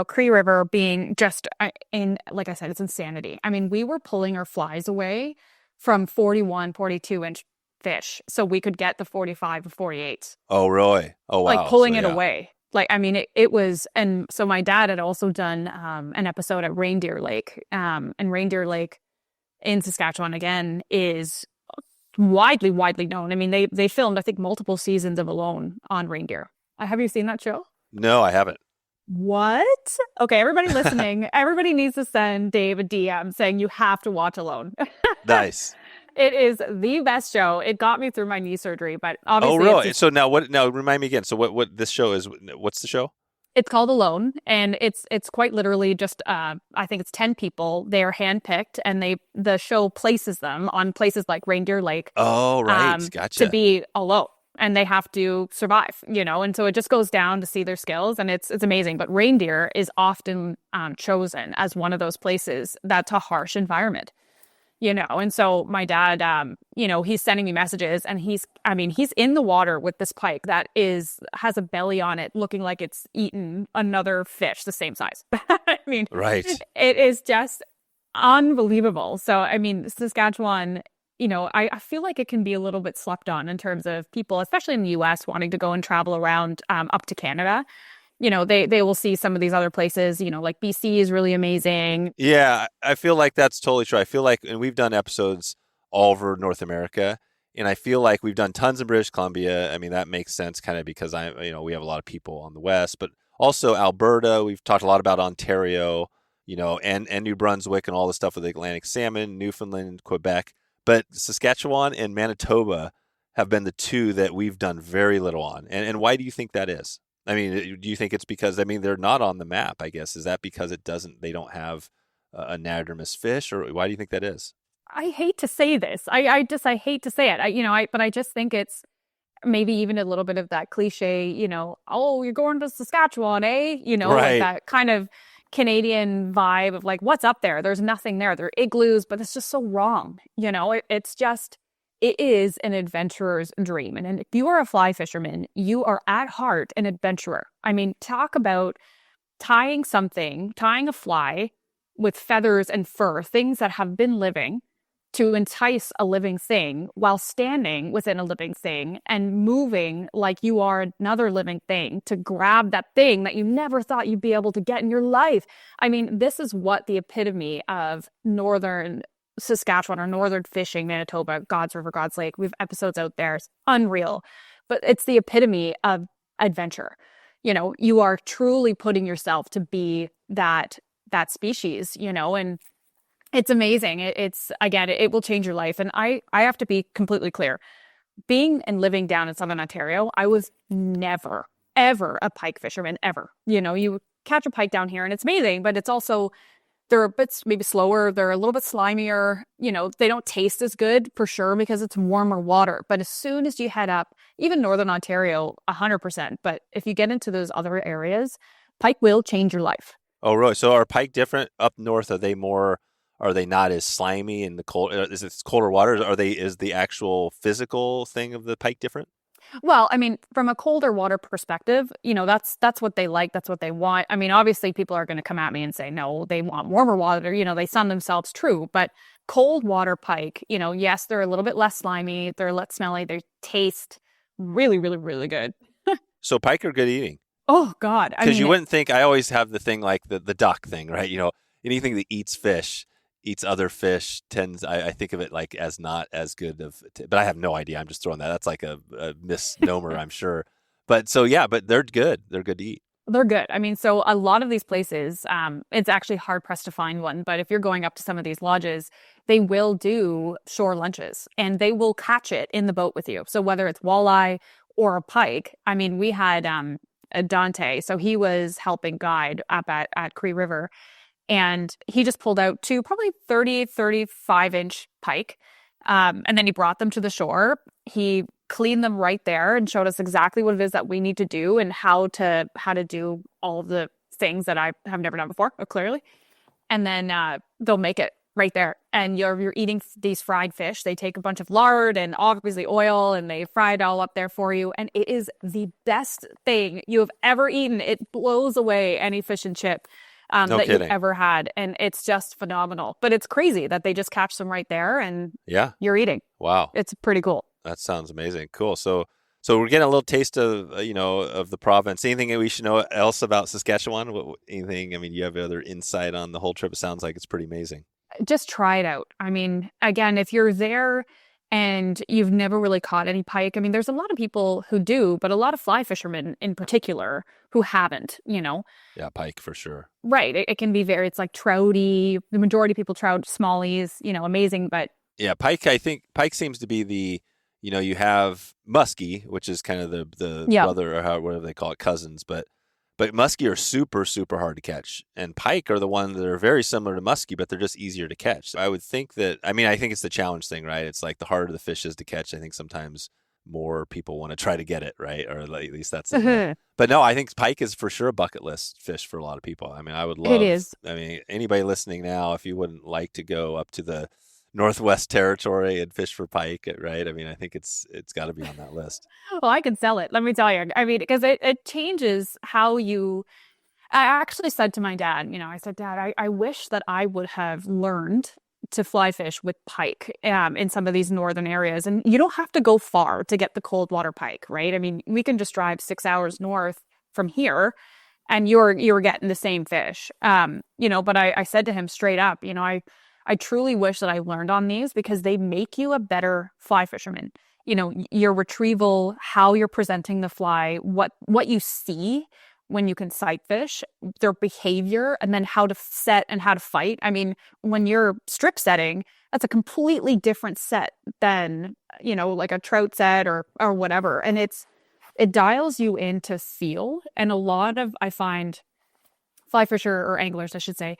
Cree River being just like I said, it's insanity. I mean, we were pulling our flies away from 41, 42-inch fish so we could get the 45 to 48. Oh, really? Oh, wow. Like pulling it away. Like, I mean, it was, and so my dad had also done an episode at Reindeer Lake, and Reindeer Lake in Saskatchewan, again, is widely known. I mean, they filmed, I think, multiple seasons of Alone on reindeer. Have you seen that show? No, I haven't. What? Okay, everybody listening, everybody needs to send Dave a DM saying you have to watch Alone. Nice. It is the best show. It got me through my knee surgery, but obviously. Oh, really? So now what? Now remind me again. So what this show is? What's the show? It's called Alone, and it's quite literally just I think it's 10 people. They are handpicked, and the show places them on places like Reindeer Lake. Oh, right, gotcha. To be alone, and they have to survive, and so it just goes down to see their skills, and it's amazing. But reindeer is often chosen as one of those places that's a harsh environment. And so my dad, he's sending me messages, and he's in the water with this pike that has a belly on it looking like it's eaten another fish the same size. Right. It is just unbelievable. So, Saskatchewan, I feel like it can be a little bit slept on in terms of people, especially in the US, wanting to go and travel around up to Canada. They will see some of these other places, like BC is really amazing. Yeah, I feel like that's totally true. I feel like, and we've done episodes all over North America, and I feel like we've done tons in British Columbia. That makes sense kind of because we have a lot of people on the West, but also Alberta. We've talked a lot about Ontario, and New Brunswick and all the stuff with the Atlantic salmon, Newfoundland, Quebec. But Saskatchewan and Manitoba have been the two that we've done very little on. And why do you think that is? Do you think it's because, they're not on the map, I guess. Is that because they don't have anadromous fish, or why do you think that is? I hate to say this. I hate to say it. But I just think it's maybe even a little bit of that cliche, oh, you're going to Saskatchewan, eh? Right. Like that kind of Canadian vibe of like, what's up there? There's nothing there. They're igloos, but it's just so wrong. It is an adventurer's dream. And if you are a fly fisherman, you are at heart an adventurer. Talk about tying a fly with feathers and fur, things that have been living, to entice a living thing while standing within a living thing and moving like you are another living thing to grab that thing that you never thought you'd be able to get in your life. This is what the epitome of Northern Saskatchewan or Northern fishing, Manitoba, God's River, God's Lake. We have episodes out there. It's unreal. But it's the epitome of adventure. You are truly putting yourself to be that species, and it's amazing. It will change your life. And I have to be completely clear. Being and living down in Southern Ontario, I was never, ever a pike fisherman, ever. You catch a pike down here and it's amazing, but it's also, they're a bit maybe slower. They're a little bit slimier. They don't taste as good for sure because it's warmer water. But as soon as you head up, even Northern Ontario, 100%. But if you get into those other areas, pike will change your life. Oh, really? So are pike different up north? Are they not as slimy in the cold? Is it colder water? Is the actual physical thing of the pike different? Well, from a colder water perspective, that's what they like. That's what they want. Obviously people are going to come at me and say, no, they want warmer water. They sun themselves, true. But cold water pike, yes, they're a little bit less slimy. They're less smelly. They taste really, really, really good. So pike are good eating. Oh, God. Because you wouldn't think, I always have the thing like the duck thing, right? Anything that eats fish, eats other fish, I think of it like as not as good but I have no idea. I'm just throwing that. That's like a misnomer, I'm sure. But so, yeah, but they're good. They're good to eat. They're good. So a lot of these places, it's actually hard pressed to find one. But if you're going up to some of these lodges, they will do shore lunches and they will catch it in the boat with you. So whether it's walleye or a pike, we had a Dante. So he was helping guide up at Cree River. And he just pulled out two probably 30, 35-inch pike. And then he brought them to the shore. He cleaned them right there and showed us exactly what it is that we need to do and how to do all of the things that I have never done before, clearly. And then they'll make it right there. And you're eating these fried fish. They take a bunch of lard and obviously oil and they fry it all up there for you. And it is the best thing you have ever eaten. It blows away any fish and chip that you've ever had. And it's just phenomenal. But it's crazy that they just catch them right there and you're eating. Wow. It's pretty cool. That sounds amazing. Cool. So we're getting a little taste of, of the province. Anything that we should know else about Saskatchewan? Anything, you have other insight on the whole trip? It sounds like it's pretty amazing. Just try it out. Again, if you're there and you've never really caught any pike, there's a lot of people who do, but a lot of fly fishermen in particular who haven't, Yeah, pike for sure. Right. It can be it's like trouty. The majority of people trout smallies, amazing, but. Yeah, pike, I think pike seems to be the, you have muskie, which is kind of the brother or whatever they call it, cousins, but muskie are super, super hard to catch. And pike are the ones that are very similar to muskie, but they're just easier to catch. So I would think that, I think it's the challenge thing, right? It's like the harder the fish is to catch, I think sometimes more people want to try to get it, right? Or at least that's it. But no, I think pike is for sure a bucket list fish for a lot of people. I mean, I would love, It is. I mean, anybody listening now, if you wouldn't like to go up to the Northwest Territory and fish for pike, right? I mean, I think it's got to be on that list. Well, I can sell it. Let me tell you. I mean, because it changes how you. I actually said to my dad, I said, Dad, I wish that I would have learned to fly fish with pike in some of these northern areas. And you don't have to go far to get the cold water pike, right? I mean, we can just drive 6 hours north from here and you're getting the same fish. But I said to him straight up, I truly wish that I learned on these because they make you a better fly fisherman. Your retrieval, how you're presenting the fly, what you see when you can sight fish, their behavior, and then how to set and how to fight. I mean, when you're strip setting, that's a completely different set than, like a trout set or whatever. And it dials you into feel. And a lot of, I find, fly fisher or anglers, I should say,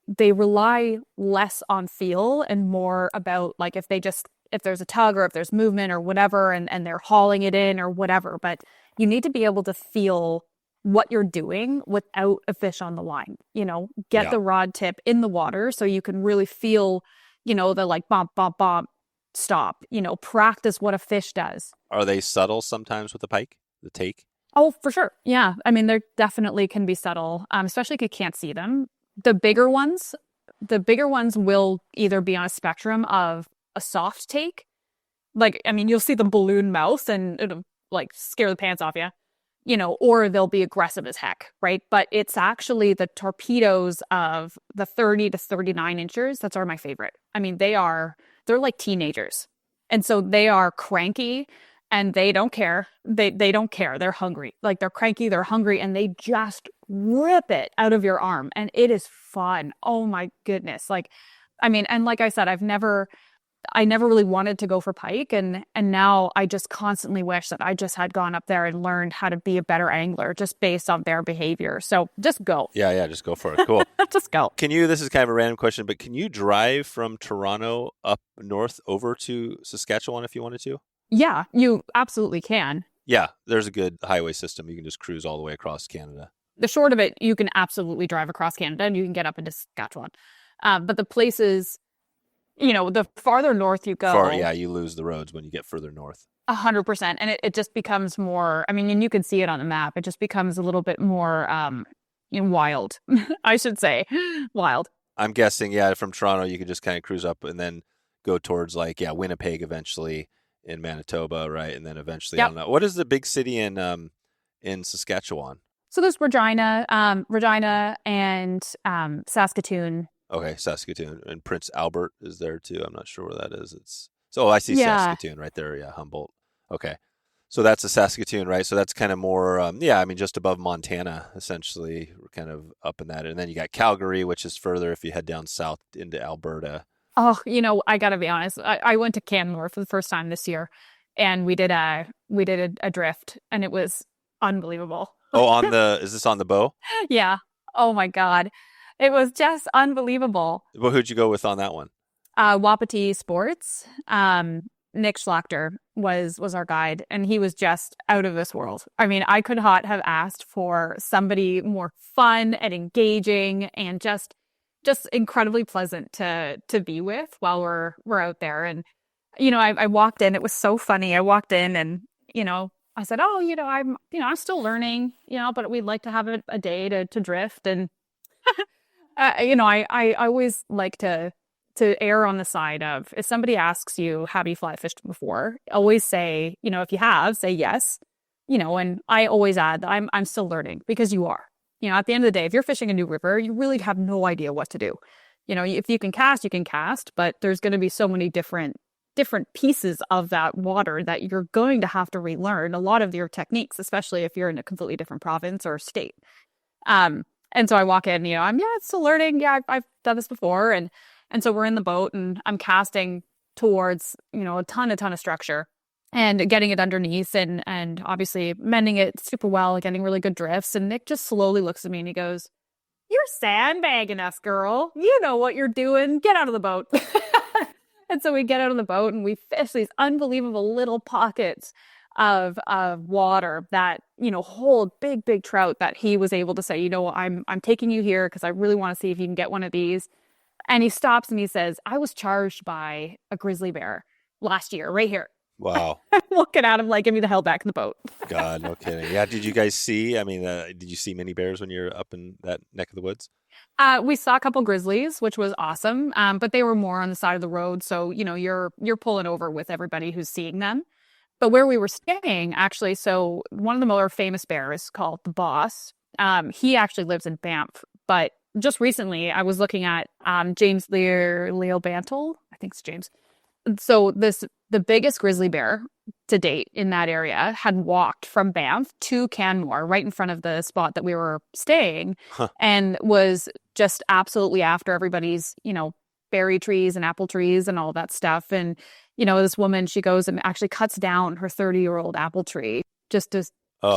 they rely less on feel and more about like if there's a tug or if there's movement or whatever and they're hauling it in or whatever. But you need to be able to feel what you're doing without a fish on the line, get the rod tip in the water so you can really feel, the like bump, bump, bump, stop, practice what a fish does. Are they subtle sometimes with the pike, the take? Oh, for sure. Yeah. I mean, there definitely can be subtle, especially if you can't see them. The bigger ones will either be on a spectrum of a soft take. Like, I mean, you'll see the balloon mouth and it'll like scare the pants off you. Or they'll be aggressive as heck, right? But it's actually the torpedoes of the 30 to 39 inches. That's are my favorite. I mean, they're like teenagers. And so they are cranky and they don't care. They don't care. They're hungry. Like they're cranky, they're hungry, and they just rip it out of your arm. And it is fun. Oh my goodness. Like, I mean, and like I said, I never really wanted to go for pike. And now I just constantly wish that I just had gone up there and learned how to be a better angler just based on their behavior. So just go. Yeah. Just go for it. Cool. Just go. This is kind of a random question, but can you drive from Toronto up north over to Saskatchewan if you wanted to? Yeah, you absolutely can. Yeah. There's a good highway system. You can just cruise all the way across Canada. The short of it, you can absolutely drive across Canada and you can get up into Saskatchewan. But the places, the farther north you go. You lose the roads when you get further north. 100%. And it just becomes more, I mean, and you can see it on the map. It just becomes a little bit more wild, I should say. Wild. I'm guessing, from Toronto, you could just kind of cruise up and then go towards Winnipeg eventually in Manitoba, right? And then eventually, I don't know. What is the big city in Saskatchewan? So there's Regina and Saskatoon. Okay, Saskatoon. And Prince Albert is there too. I'm not sure where that is. I see Saskatoon right there. Yeah, Humboldt. Okay. So that's a Saskatoon, right? So that's kind of more, just above Montana, essentially. We're kind of up in that. And then you got Calgary, which is further if you head down south into Alberta. Oh, I got to be honest. I went to Canmore for the first time this year, and we did a drift, and it was unbelievable. Oh, is this on the bow? Yeah. Oh my God. It was just unbelievable. Well, who'd you go with on that one? Wapiti Sports. Nick Schlachter was our guide, and he was just out of this world. I mean, I could not have asked for somebody more fun and engaging and just incredibly pleasant to be with while we're out there. And, I walked in, it was so funny. I walked in and, I said, I'm still learning, but we'd like to have a day to drift. And, I always like to err on the side of, if somebody asks you, have you fly fished before? Always say, if you have, say yes, and I always add that I'm still learning, because you are. At the end of the day, if you're fishing a new river, you really have no idea what to do. If you can cast, you can cast, but there's going to be so many different pieces of that water that you're going to have to relearn a lot of your techniques, especially if you're in a completely different province or state. And so I walk in, I'm still learning. Yeah, I've done this before. And so we're in the boat and I'm casting towards, a ton of structure. And getting it underneath and obviously mending it super well, getting really good drifts. And Nick just slowly looks at me and he goes, "You're sandbagging us, girl. You know what you're doing. Get out of the boat." And so we get out on the boat and we fish these unbelievable little pockets of water that, hold big trout that he was able to say, I'm taking you here because I really want to see if you can get one of these. And he stops and he says, I was charged by a grizzly bear last year right here. Wow. I'm looking at him like, give me the hell back in the boat. God, no kidding. Yeah. Did you guys see, did you see many bears when you're up in that neck of the woods? We saw a couple grizzlies, which was awesome. But they were more on the side of the road. So, you're pulling over with everybody who's seeing them. But where we were staying, actually, so one of the more famous bears called the Boss, he actually lives in Banff. But just recently, I was looking at James Leo Bantle. I think it's James. So the biggest grizzly bear to date in that area had walked from Banff to Canmore right in front of the spot that we were staying and was just absolutely after everybody's, berry trees and apple trees and all that stuff. And, this woman, she goes and actually cuts down her 30-year-old apple tree just to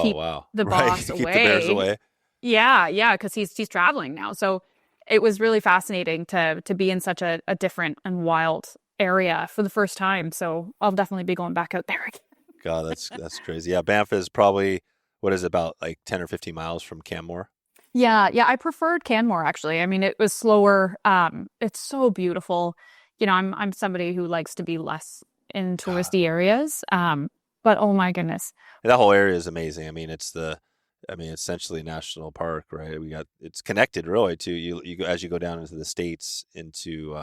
keep the boss away. Keep the bears away. Yeah, because he's traveling now. So it was really fascinating to be in such a different and wild area for the first time. So I'll definitely be going back out there again. God, that's crazy. Yeah, Banff is probably, what is it, about like 10 or 15 miles from Canmore? Yeah, I preferred Canmore, actually. I mean, it was slower. It's so beautiful. I'm somebody who likes to be less in touristy areas. But oh my goodness. That whole area is amazing. It's essentially a national park, right? It's connected really to you as you go down into the States into,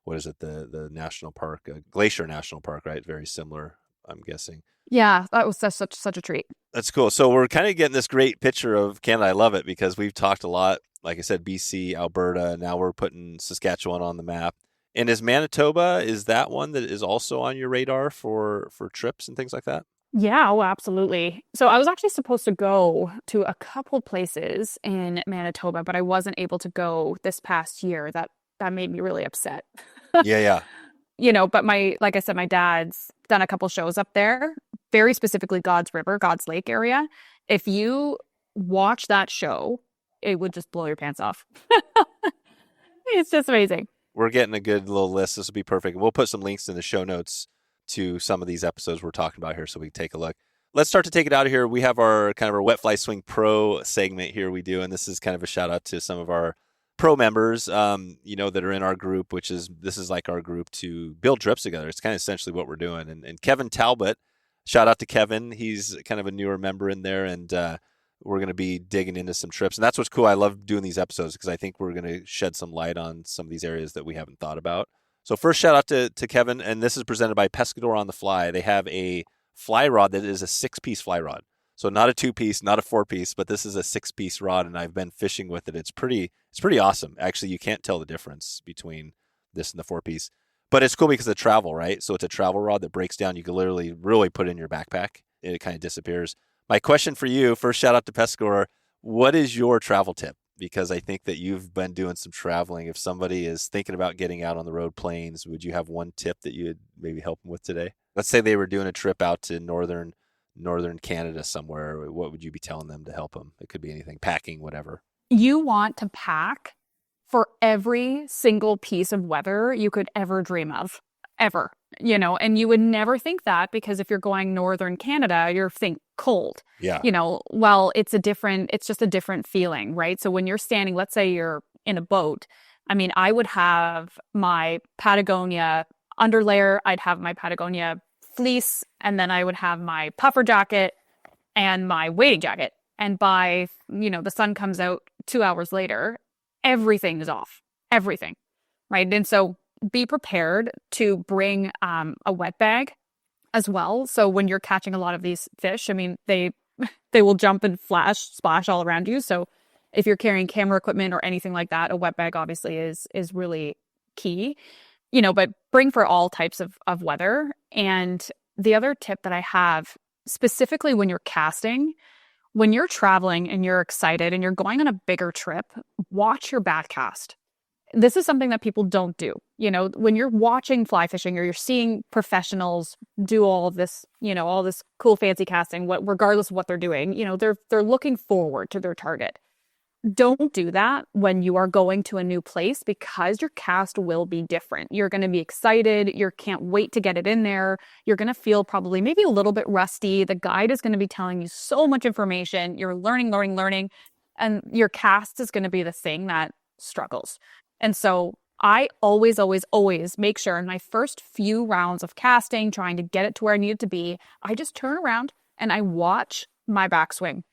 what is it? The national park, Glacier National Park, right? Very similar, I'm guessing. Yeah, that was such a treat. That's cool. So we're kind of getting this great picture of Canada. I love it because we've talked a lot, like I said, BC, Alberta. Now we're putting Saskatchewan on the map. And is Manitoba, is that one that is also on your radar for trips and things like that? Yeah, oh, absolutely. So I was actually supposed to go to a couple places in Manitoba, but I wasn't able to go this past year. That made me really upset. Yeah. But like I said, my dad's done a couple shows up there, very specifically God's River, God's Lake area. If you watch that show, it would just blow your pants off. It's just amazing. We're getting a good little list. This will be perfect. We'll put some links in the show notes to some of these episodes we're talking about here so we can take a look. Let's start to take it out of here. We have our kind of our Wet Fly Swing Pro segment here we do, and this is kind of a shout out to some of our pro members, that are in our group, this is like our group to build trips together. It's kind of essentially what we're doing. And Kevin Talbot, shout out to Kevin. He's kind of a newer member in there, and we're going to be digging into some trips. And that's what's cool. I love doing these episodes because I think we're going to shed some light on some of these areas that we haven't thought about. So first shout out to Kevin, and this is presented by Pescador on the Fly. They have a fly rod that is a 6-piece fly rod. So not a 2-piece, not a 4-piece, but this is a 6-piece rod, and I've been fishing with it. It's pretty awesome. Actually, you can't tell the difference between this and the 4-piece. But it's cool because of the travel, right? So it's a travel rod that breaks down. You can literally really put it in your backpack. It kind of disappears. My question for you, first shout out to Pescador, what is your travel tip? Because I think that you've been doing some traveling. If somebody is thinking about getting out on the road planes, would you have one tip that you would maybe help them with today? Let's say they were doing a trip out to northern Canada somewhere. What would you be telling them to help them? It could be anything, packing, whatever. You want to pack for every single piece of weather you could ever dream of, ever, and you would never think that because if you're going northern Canada, you're think cold. Yeah. Well, it's just a different feeling, right? So when you're standing, let's say you're in a boat, I would have my Patagonia underlayer, I'd have my Patagonia fleece, and then I would have my puffer jacket and my wading jacket. And by, the sun comes out 2 hours later, everything is off. Everything. Right. And so be prepared to bring a wet bag as well. So when you're catching a lot of these fish, they will jump and splash all around you. So if you're carrying camera equipment or anything like that, a wet bag obviously is really key. But bring for all types of weather. And the other tip that I have, specifically when you're casting, when you're traveling and you're excited and you're going on a bigger trip, watch your backcast. This is something that people don't do. When you're watching fly fishing or you're seeing professionals do all of this, all this cool fancy casting, regardless of what they're doing, they're looking forward to their target. don't do that when you are going to a new place, because your cast will be different. You're going to be excited. You can't wait to get it in there. You're going to feel probably maybe a little bit rusty. The guide is going to be telling you so much information. You're learning. And your cast is going to be the thing that struggles. And so I always make sure in my first few rounds of casting, trying to get it to where I need it to be, I just turn around and I watch my backswing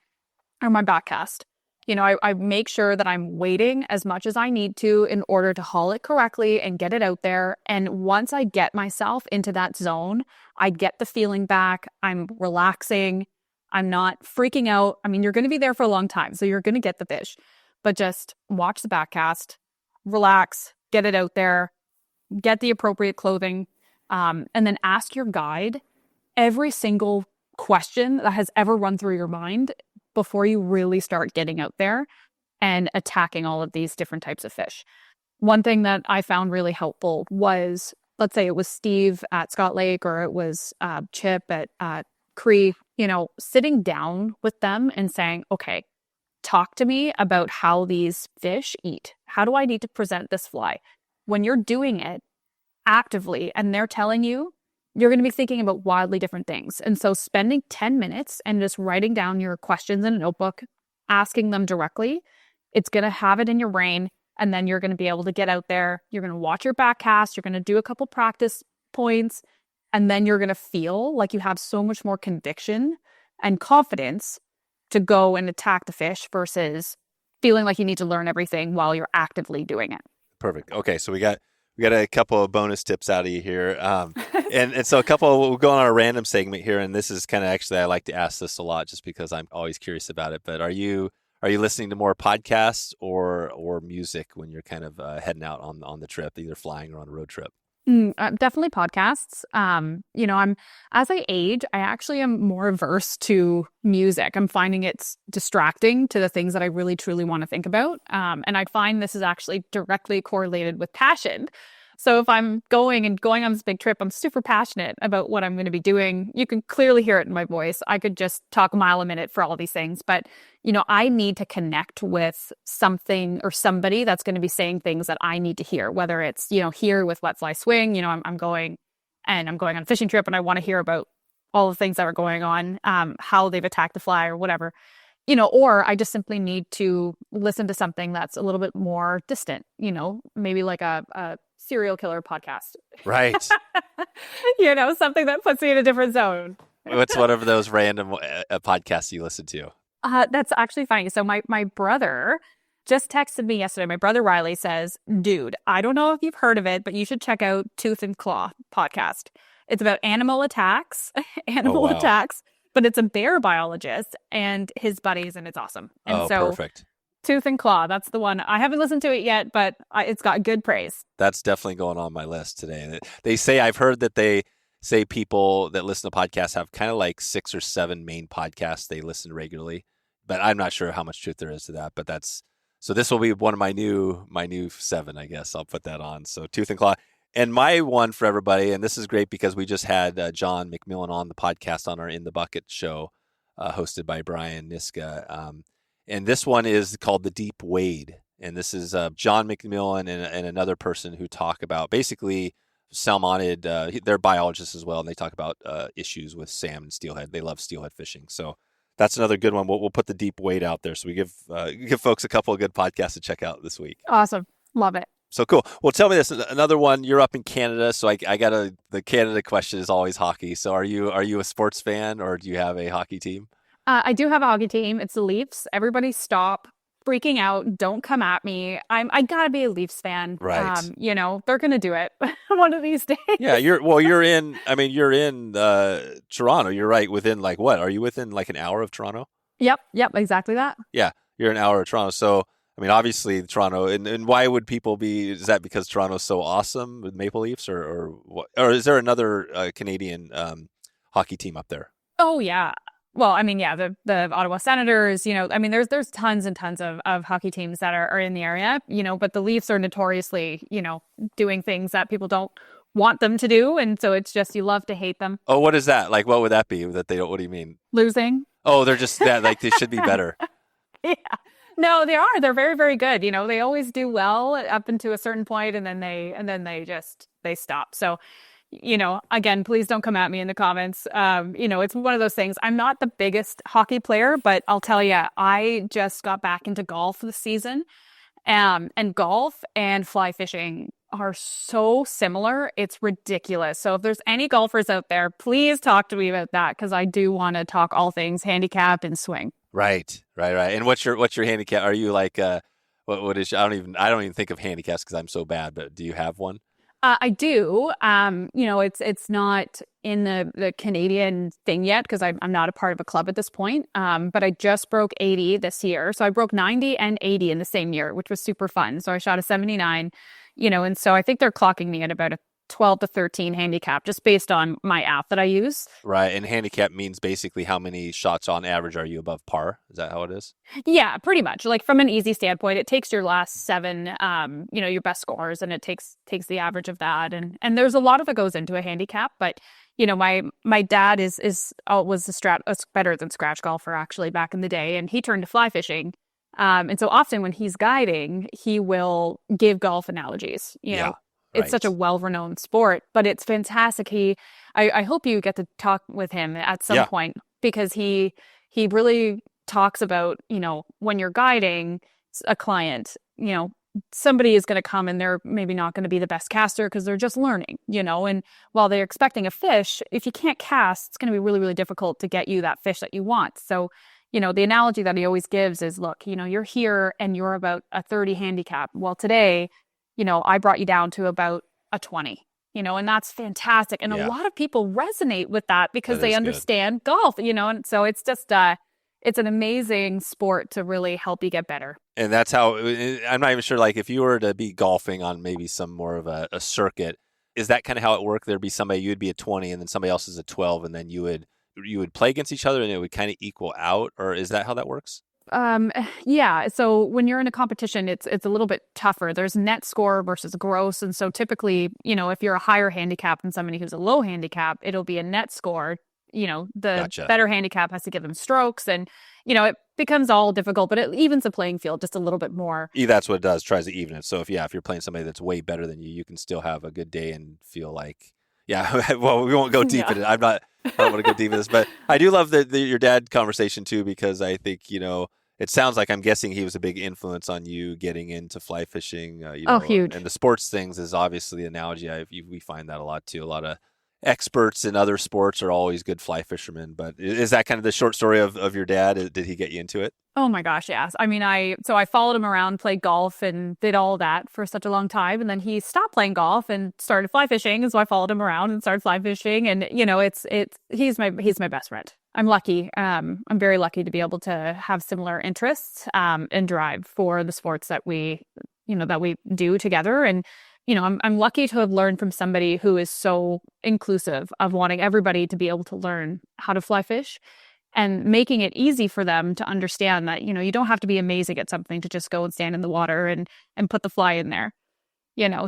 or my backcast. I make sure that I'm waiting as much as I need to in order to haul it correctly and get it out there. And once I get myself into that zone, I get the feeling back. I'm relaxing. I'm not freaking out. I mean, you're going to be there for a long time, so you're going to get the fish. But just watch the backcast, relax, get it out there, get the appropriate clothing, and then ask your guide every single question that has ever run through your mind before you really start getting out there and attacking all of these different types of fish. One thing that I found really helpful was, let's say it was Steve at Scott Lake or it was Chip at Cree, sitting down with them and saying, okay, talk to me about how these fish eat. How do I need to present this fly? When you're doing it actively and they're telling you, you're going to be thinking about wildly different things. And so spending 10 minutes and just writing down your questions in a notebook, asking them directly, it's going to have it in your brain. And then you're going to be able to get out there. You're going to watch your backcast. You're going to do a couple practice points. And then you're going to feel like you have so much more conviction and confidence to go and attack the fish versus feeling like you need to learn everything while you're actively doing it. Perfect. Okay, so we got a couple of bonus tips out of you here. And so we'll go on our random segment here. And this is kind of actually, I like to ask this a lot just because I'm always curious about it. But are you listening to more podcasts or music when you're kind of heading out on the trip, either flying or on a road trip? Definitely podcasts. As I age, I actually am more averse to music. I'm finding it's distracting to the things that I really truly want to think about. And I find this is actually directly correlated with passion. So if I'm going on this big trip, I'm super passionate about what I'm going to be doing. You can clearly hear it in my voice. I could just talk a mile a minute for all these things, but I need to connect with something or somebody that's going to be saying things that I need to hear, whether it's, here with Let Fly Swing, I'm going on a fishing trip and I want to hear about all the things that are going on, how they've attacked the fly or whatever, or I just simply need to listen to something that's a little bit more distant, maybe like a serial killer podcast. Right. Something that puts me in a different zone. What's one of those random podcasts you listen to? That's actually funny. So my brother just texted me yesterday. My brother Riley says, dude, I don't know if you've heard of it, but you should check out Tooth and Claw podcast. It's about animal attacks, but it's a bear biologist and his buddies, and it's awesome. And perfect. Tooth and Claw, that's the one. I haven't listened to it yet, but it's got good praise. That's definitely going on my list today. They say, I've heard that they say people that listen to podcasts have kind of like 6 or 7 main podcasts they listen to regularly, but I'm not sure how much truth there is to that. But so this will be one of my new 7, I guess. I'll put that on. So Tooth and Claw. And my one for everybody, and this is great because we just had John McKeown on the podcast on our In the Bucket show, hosted by Brian Niska. And this one is called The Deep Wade. And this is John McKeown and another person who talk about basically salmonid. They're biologists as well, and they talk about issues with salmon and steelhead. They love steelhead fishing. So that's another good one. We'll put The Deep Wade out there. So we give folks a couple of good podcasts to check out this week. Awesome. Love it. So cool. Well, tell me this. Another one. You're up in Canada, so I got the Canada question is always hockey. So are you a sports fan, or do you have a hockey team? I do have a hockey team. It's the Leafs. Everybody stop freaking out. Don't come at me. I gotta be a Leafs fan. Right. They're gonna do it one of these days. Yeah. You're in Toronto. You're right within like what? Are you within like an hour of Toronto? Yep. Exactly that. Yeah. You're an hour of Toronto. So obviously Toronto, and why would people be? Is that because Toronto's so awesome with Maple Leafs, or what? Or is there another Canadian hockey team up there? Oh yeah. Well, the Ottawa Senators, there's tons and tons of hockey teams that are in the area, but the Leafs are notoriously, doing things that people don't want them to do. And so it's just, you love to hate them. Oh, what is that? Like, what would that be that they don't, what do you mean? Losing. Oh, they're just that, like they should be better. Yeah. No, they are. They're very, very good. They always do well up into a certain point, and then they stop. So, again, please don't come at me in the comments. It's one of those things. I'm not the biggest hockey player, but I'll tell you, I just got back into golf this season. And golf and fly fishing are so similar. It's ridiculous. So if there's any golfers out there, please talk to me about that, because I do want to talk all things handicap and swing. Right. And what's your handicap? Are you like what is? I don't even think of handicaps because I'm so bad. But do you have one? I do. It's not in the Canadian thing yet because I'm not a part of a club at this point. But I just broke 80 this year. So I broke 90 and 80 in the same year, which was super fun. So I shot a 79, and so I think they're clocking me at about a 12 to 13 handicap just based on my app that I use. Right. And handicap means basically how many shots on average are you above par? Is that how it is? Yeah, pretty much. Like from an easy standpoint, it takes your last 7, your best scores, and it takes the average of that. And there's a lot of it goes into a handicap, but my dad was a better than scratch golfer actually back in the day, and he turned to fly fishing. And so often when he's guiding, he will give golf analogies, Yeah. It's such a well-renowned sport, but it's fantastic. I hope you get to talk with him at some point, because he really talks about, when you're guiding a client, somebody is going to come and they're maybe not going to be the best caster because they're just learning, and while they're expecting a fish, if you can't cast, it's going to be really, really difficult to get you that fish that you want. So, the analogy that he always gives is, look, you're here and you're about a 30 handicap. Well, today, I brought you down to about a 20, and that's fantastic. And a lot of people resonate with that because they understand golf, and so it's just, it's an amazing sport to really help you get better. And that's how, I'm not even sure, like if you were to be golfing on maybe some more of a circuit, is that kind of how it worked? There'd be somebody, you'd be a 20 and then somebody else is a 12, and then you would play against each other and it would kind of equal out, or is that how that works? Yeah. So when you're in a competition, it's a little bit tougher. There's net score versus gross. And so typically, if you're a higher handicap than somebody who's a low handicap, it'll be a net score. The Gotcha. better handicap has to give them strokes, and, it becomes all difficult, but it evens the playing field just a little bit more. That's what it does, tries to even it. So if you're playing somebody that's way better than you, you can still have a good day and feel like, well, we won't go deep in it. I don't want to go deep in this, but I do love your dad conversation too, because I think, it sounds like, I'm guessing he was a big influence on you getting into fly fishing. Huge. And the sports things is obviously the analogy. We find that a lot too. A lot of experts in other sports are always good fly fishermen, but is that kind of the short story of your dad? Did he get you into it? Oh my gosh, yes. I mean, I followed him around, played golf and did all that for such a long time. And then he stopped playing golf and started fly fishing. And so I followed him around and started fly fishing. And, he's my best friend. I'm lucky. I'm very lucky to be able to have similar interests and drive for the sports that we do together. And, I'm lucky to have learned from somebody who is so inclusive of wanting everybody to be able to learn how to fly fish, and making it easy for them to understand that, you don't have to be amazing at something to just go and stand in the water and put the fly in there,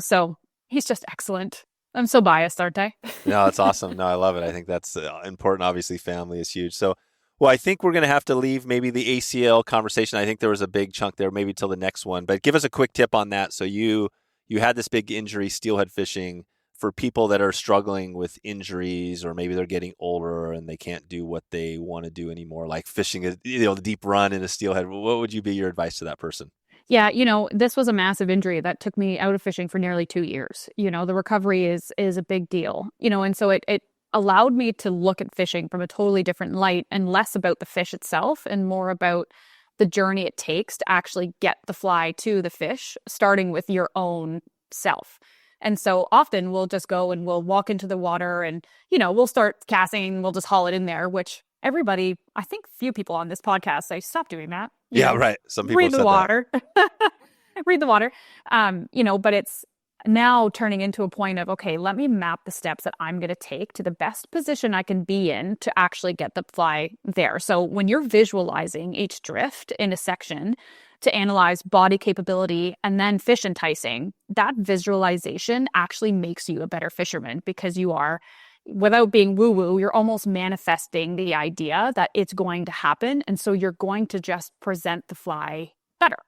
so he's just excellent. I'm so biased, aren't I? No, that's awesome. No, I love it. I think that's important. Obviously, family is huge. So, well, I think we're going to have to leave maybe the ACL conversation. I think there was a big chunk there, maybe till the next one, but give us a quick tip on that. So you had this big injury, steelhead fishing. For people that are struggling with injuries, or maybe they're getting older and they can't do what they want to do anymore, like fishing the deep run in a steelhead, what would you be your advice to that person? Yeah, this was a massive injury that took me out of fishing for nearly 2 years. The recovery is a big deal, and so it allowed me to look at fishing from a totally different light, and less about the fish itself and more about the journey it takes to actually get the fly to the fish, starting with your own self. And so often we'll just go and we'll walk into the water and, we'll start casting, we'll just haul it in there, which everybody, I think few people on this podcast say, stop doing that. Right. Some people read the water. Read the water. But it's now turning into a point of, okay, let me map the steps that I'm going to take to the best position I can be in to actually get the fly there. So when you're visualizing each drift in a section to analyze body capability and then fish enticing, that visualization actually makes you a better fisherman, because you are, without being woo-woo, you're almost manifesting the idea that it's going to happen. And so you're going to just present the fly better.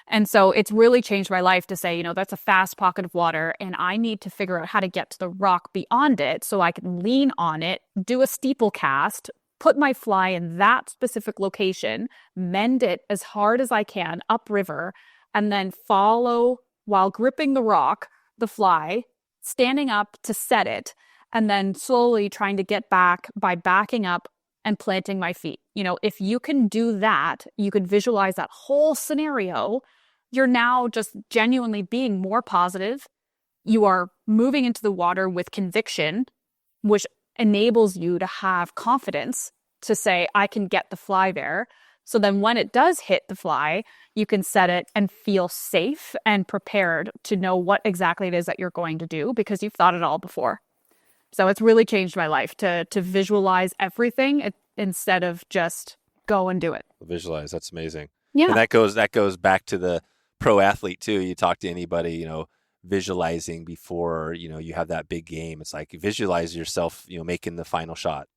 And so it's really changed my life to say, that's a fast pocket of water and I need to figure out how to get to the rock beyond it so I can lean on it, do a steeple cast, put my fly in that specific location, mend it as hard as I can upriver, and then follow while gripping the rock, the fly, standing up to set it, and then slowly trying to get back by backing up and planting my feet. If you can do that, you can visualize that whole scenario. You're now just genuinely being more positive. You are moving into the water with conviction, which enables you to have confidence to say, I can get the fly there. So then when it does hit the fly, you can set it and feel safe and prepared to know what exactly it is that you're going to do because you've thought it all before. So it's really changed my life to visualize everything instead of just go and do it. Visualize. That's amazing. Yeah. And that goes back to the pro athlete too. You talk to anybody, visualizing before, you have that big game. It's like visualize yourself, making the final shot,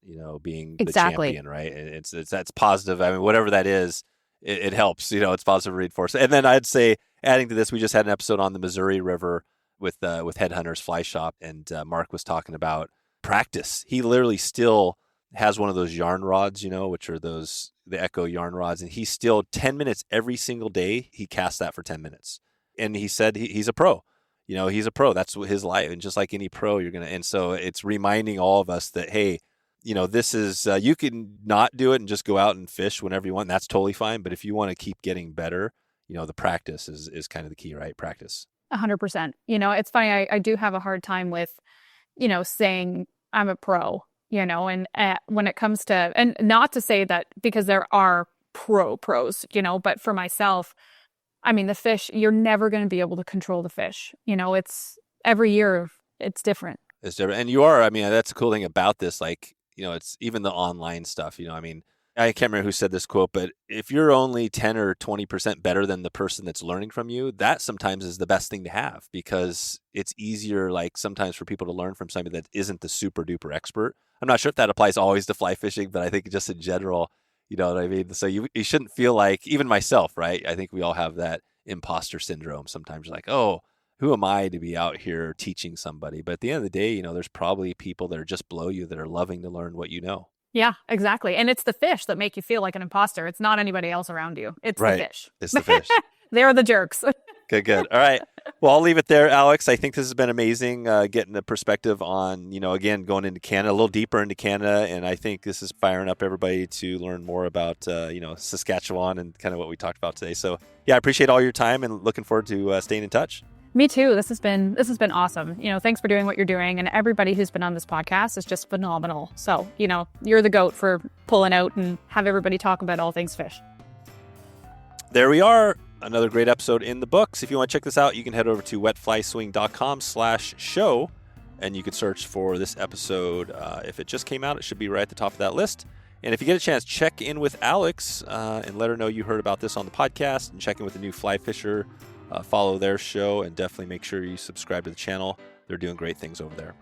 being the champion, right? And that's positive. I mean, whatever that is, it helps, it's positive reinforcement. And then I'd say adding to this, we just had an episode on the Missouri River with Headhunters Fly Shop, and Mark was talking about practice. He literally still has one of those yarn rods, which are the Echo yarn rods, and he's still 10 minutes every single day. He casts that for 10 minutes. And he said he's a pro. He's a pro. That's his life. And just like any pro, and so it's reminding all of us that, hey, this is, you can not do it and just go out and fish whenever you want. That's totally fine. But if you want to keep getting better, the practice is kind of the key, right? Practice. 100%. It's funny. I do have a hard time with, saying I'm a pro, and when it comes to, and not to say that because there are pros, but for myself, I mean, the fish, you're never going to be able to control the fish. It's every year it's different. It's different. And you are, I mean, that's the cool thing about this. Like, it's even the online stuff, I mean, I can't remember who said this quote, but if you're only 10 or 20% better than the person that's learning from you, that sometimes is the best thing to have because it's easier, like sometimes for people to learn from somebody that isn't the super duper expert. I'm not sure if that applies always to fly fishing, but I think just in general, you know what I mean? So you shouldn't feel like, even myself, right? I think we all have that imposter syndrome. Sometimes you're like, oh, who am I to be out here teaching somebody? But at the end of the day, there's probably people that are just below you that are loving to learn what you know. Yeah, exactly. And it's the fish that make you feel like an imposter. It's not anybody else around you. It's right. The fish. It's the fish. They're the jerks. Good. All right. Well, I'll leave it there, Alyx. I think this has been amazing, getting a perspective on, again, going into Canada, a little deeper into Canada. And I think this is firing up everybody to learn more about, Saskatchewan and kind of what we talked about today. So, yeah, I appreciate all your time and looking forward to staying in touch. Me too. This has been awesome. Thanks for doing what you're doing. And everybody who's been on this podcast is just phenomenal. So, you're the GOAT for pulling out and have everybody talk about all things fish. There we are. Another great episode in the books. If you want to check this out, you can head over to wetflyswing.com/show and you can search for this episode. If it just came out, it should be right at the top of that list. And if you get a chance, check in with Alyx and let her know you heard about this on the podcast, and check in with the new Fly Fisher. Follow their show and definitely make sure you subscribe to the channel. They're doing great things over there.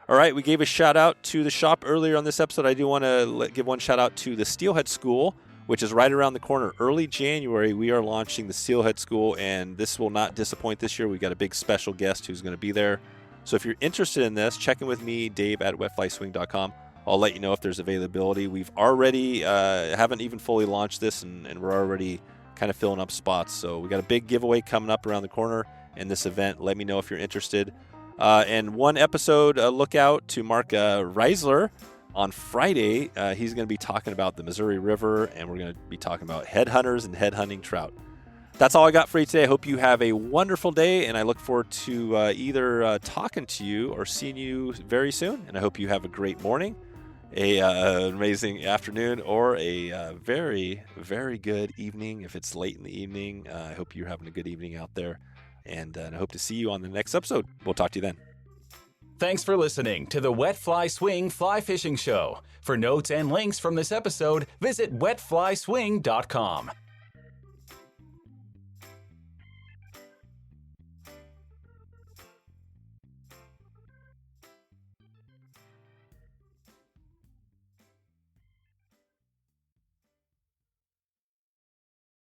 All right, we gave a shout out to the shop earlier on this episode. I do want to give one shout out to the Steelhead School, which is right around the corner. Early January, we are launching the Steelhead School, and this will not disappoint this year. We've got a big special guest who's going to be there. So if you're interested in this, check in with me, Dave at wetflyswing.com. I'll let you know if there's availability. We've already haven't even fully launched this, and we're already kind of filling up spots. So we got a big giveaway coming up around the corner in this event. Let me know if you're interested. And one episode, look out to Mark Reisler on Friday. He's going to be talking about the Missouri River, and we're going to be talking about headhunters and headhunting trout. That's all I got for you today. I hope you have a wonderful day, and I look forward to either talking to you or seeing you very soon. And I hope you have a great morning, an amazing afternoon, or a very, very good evening if it's late in the evening. I hope you're having a good evening out there, and I hope to see you on the next episode. We'll talk to you then. Thanks for listening to the Wet Fly Swing Fly Fishing Show. For notes and links from this episode, visit wetflyswing.com.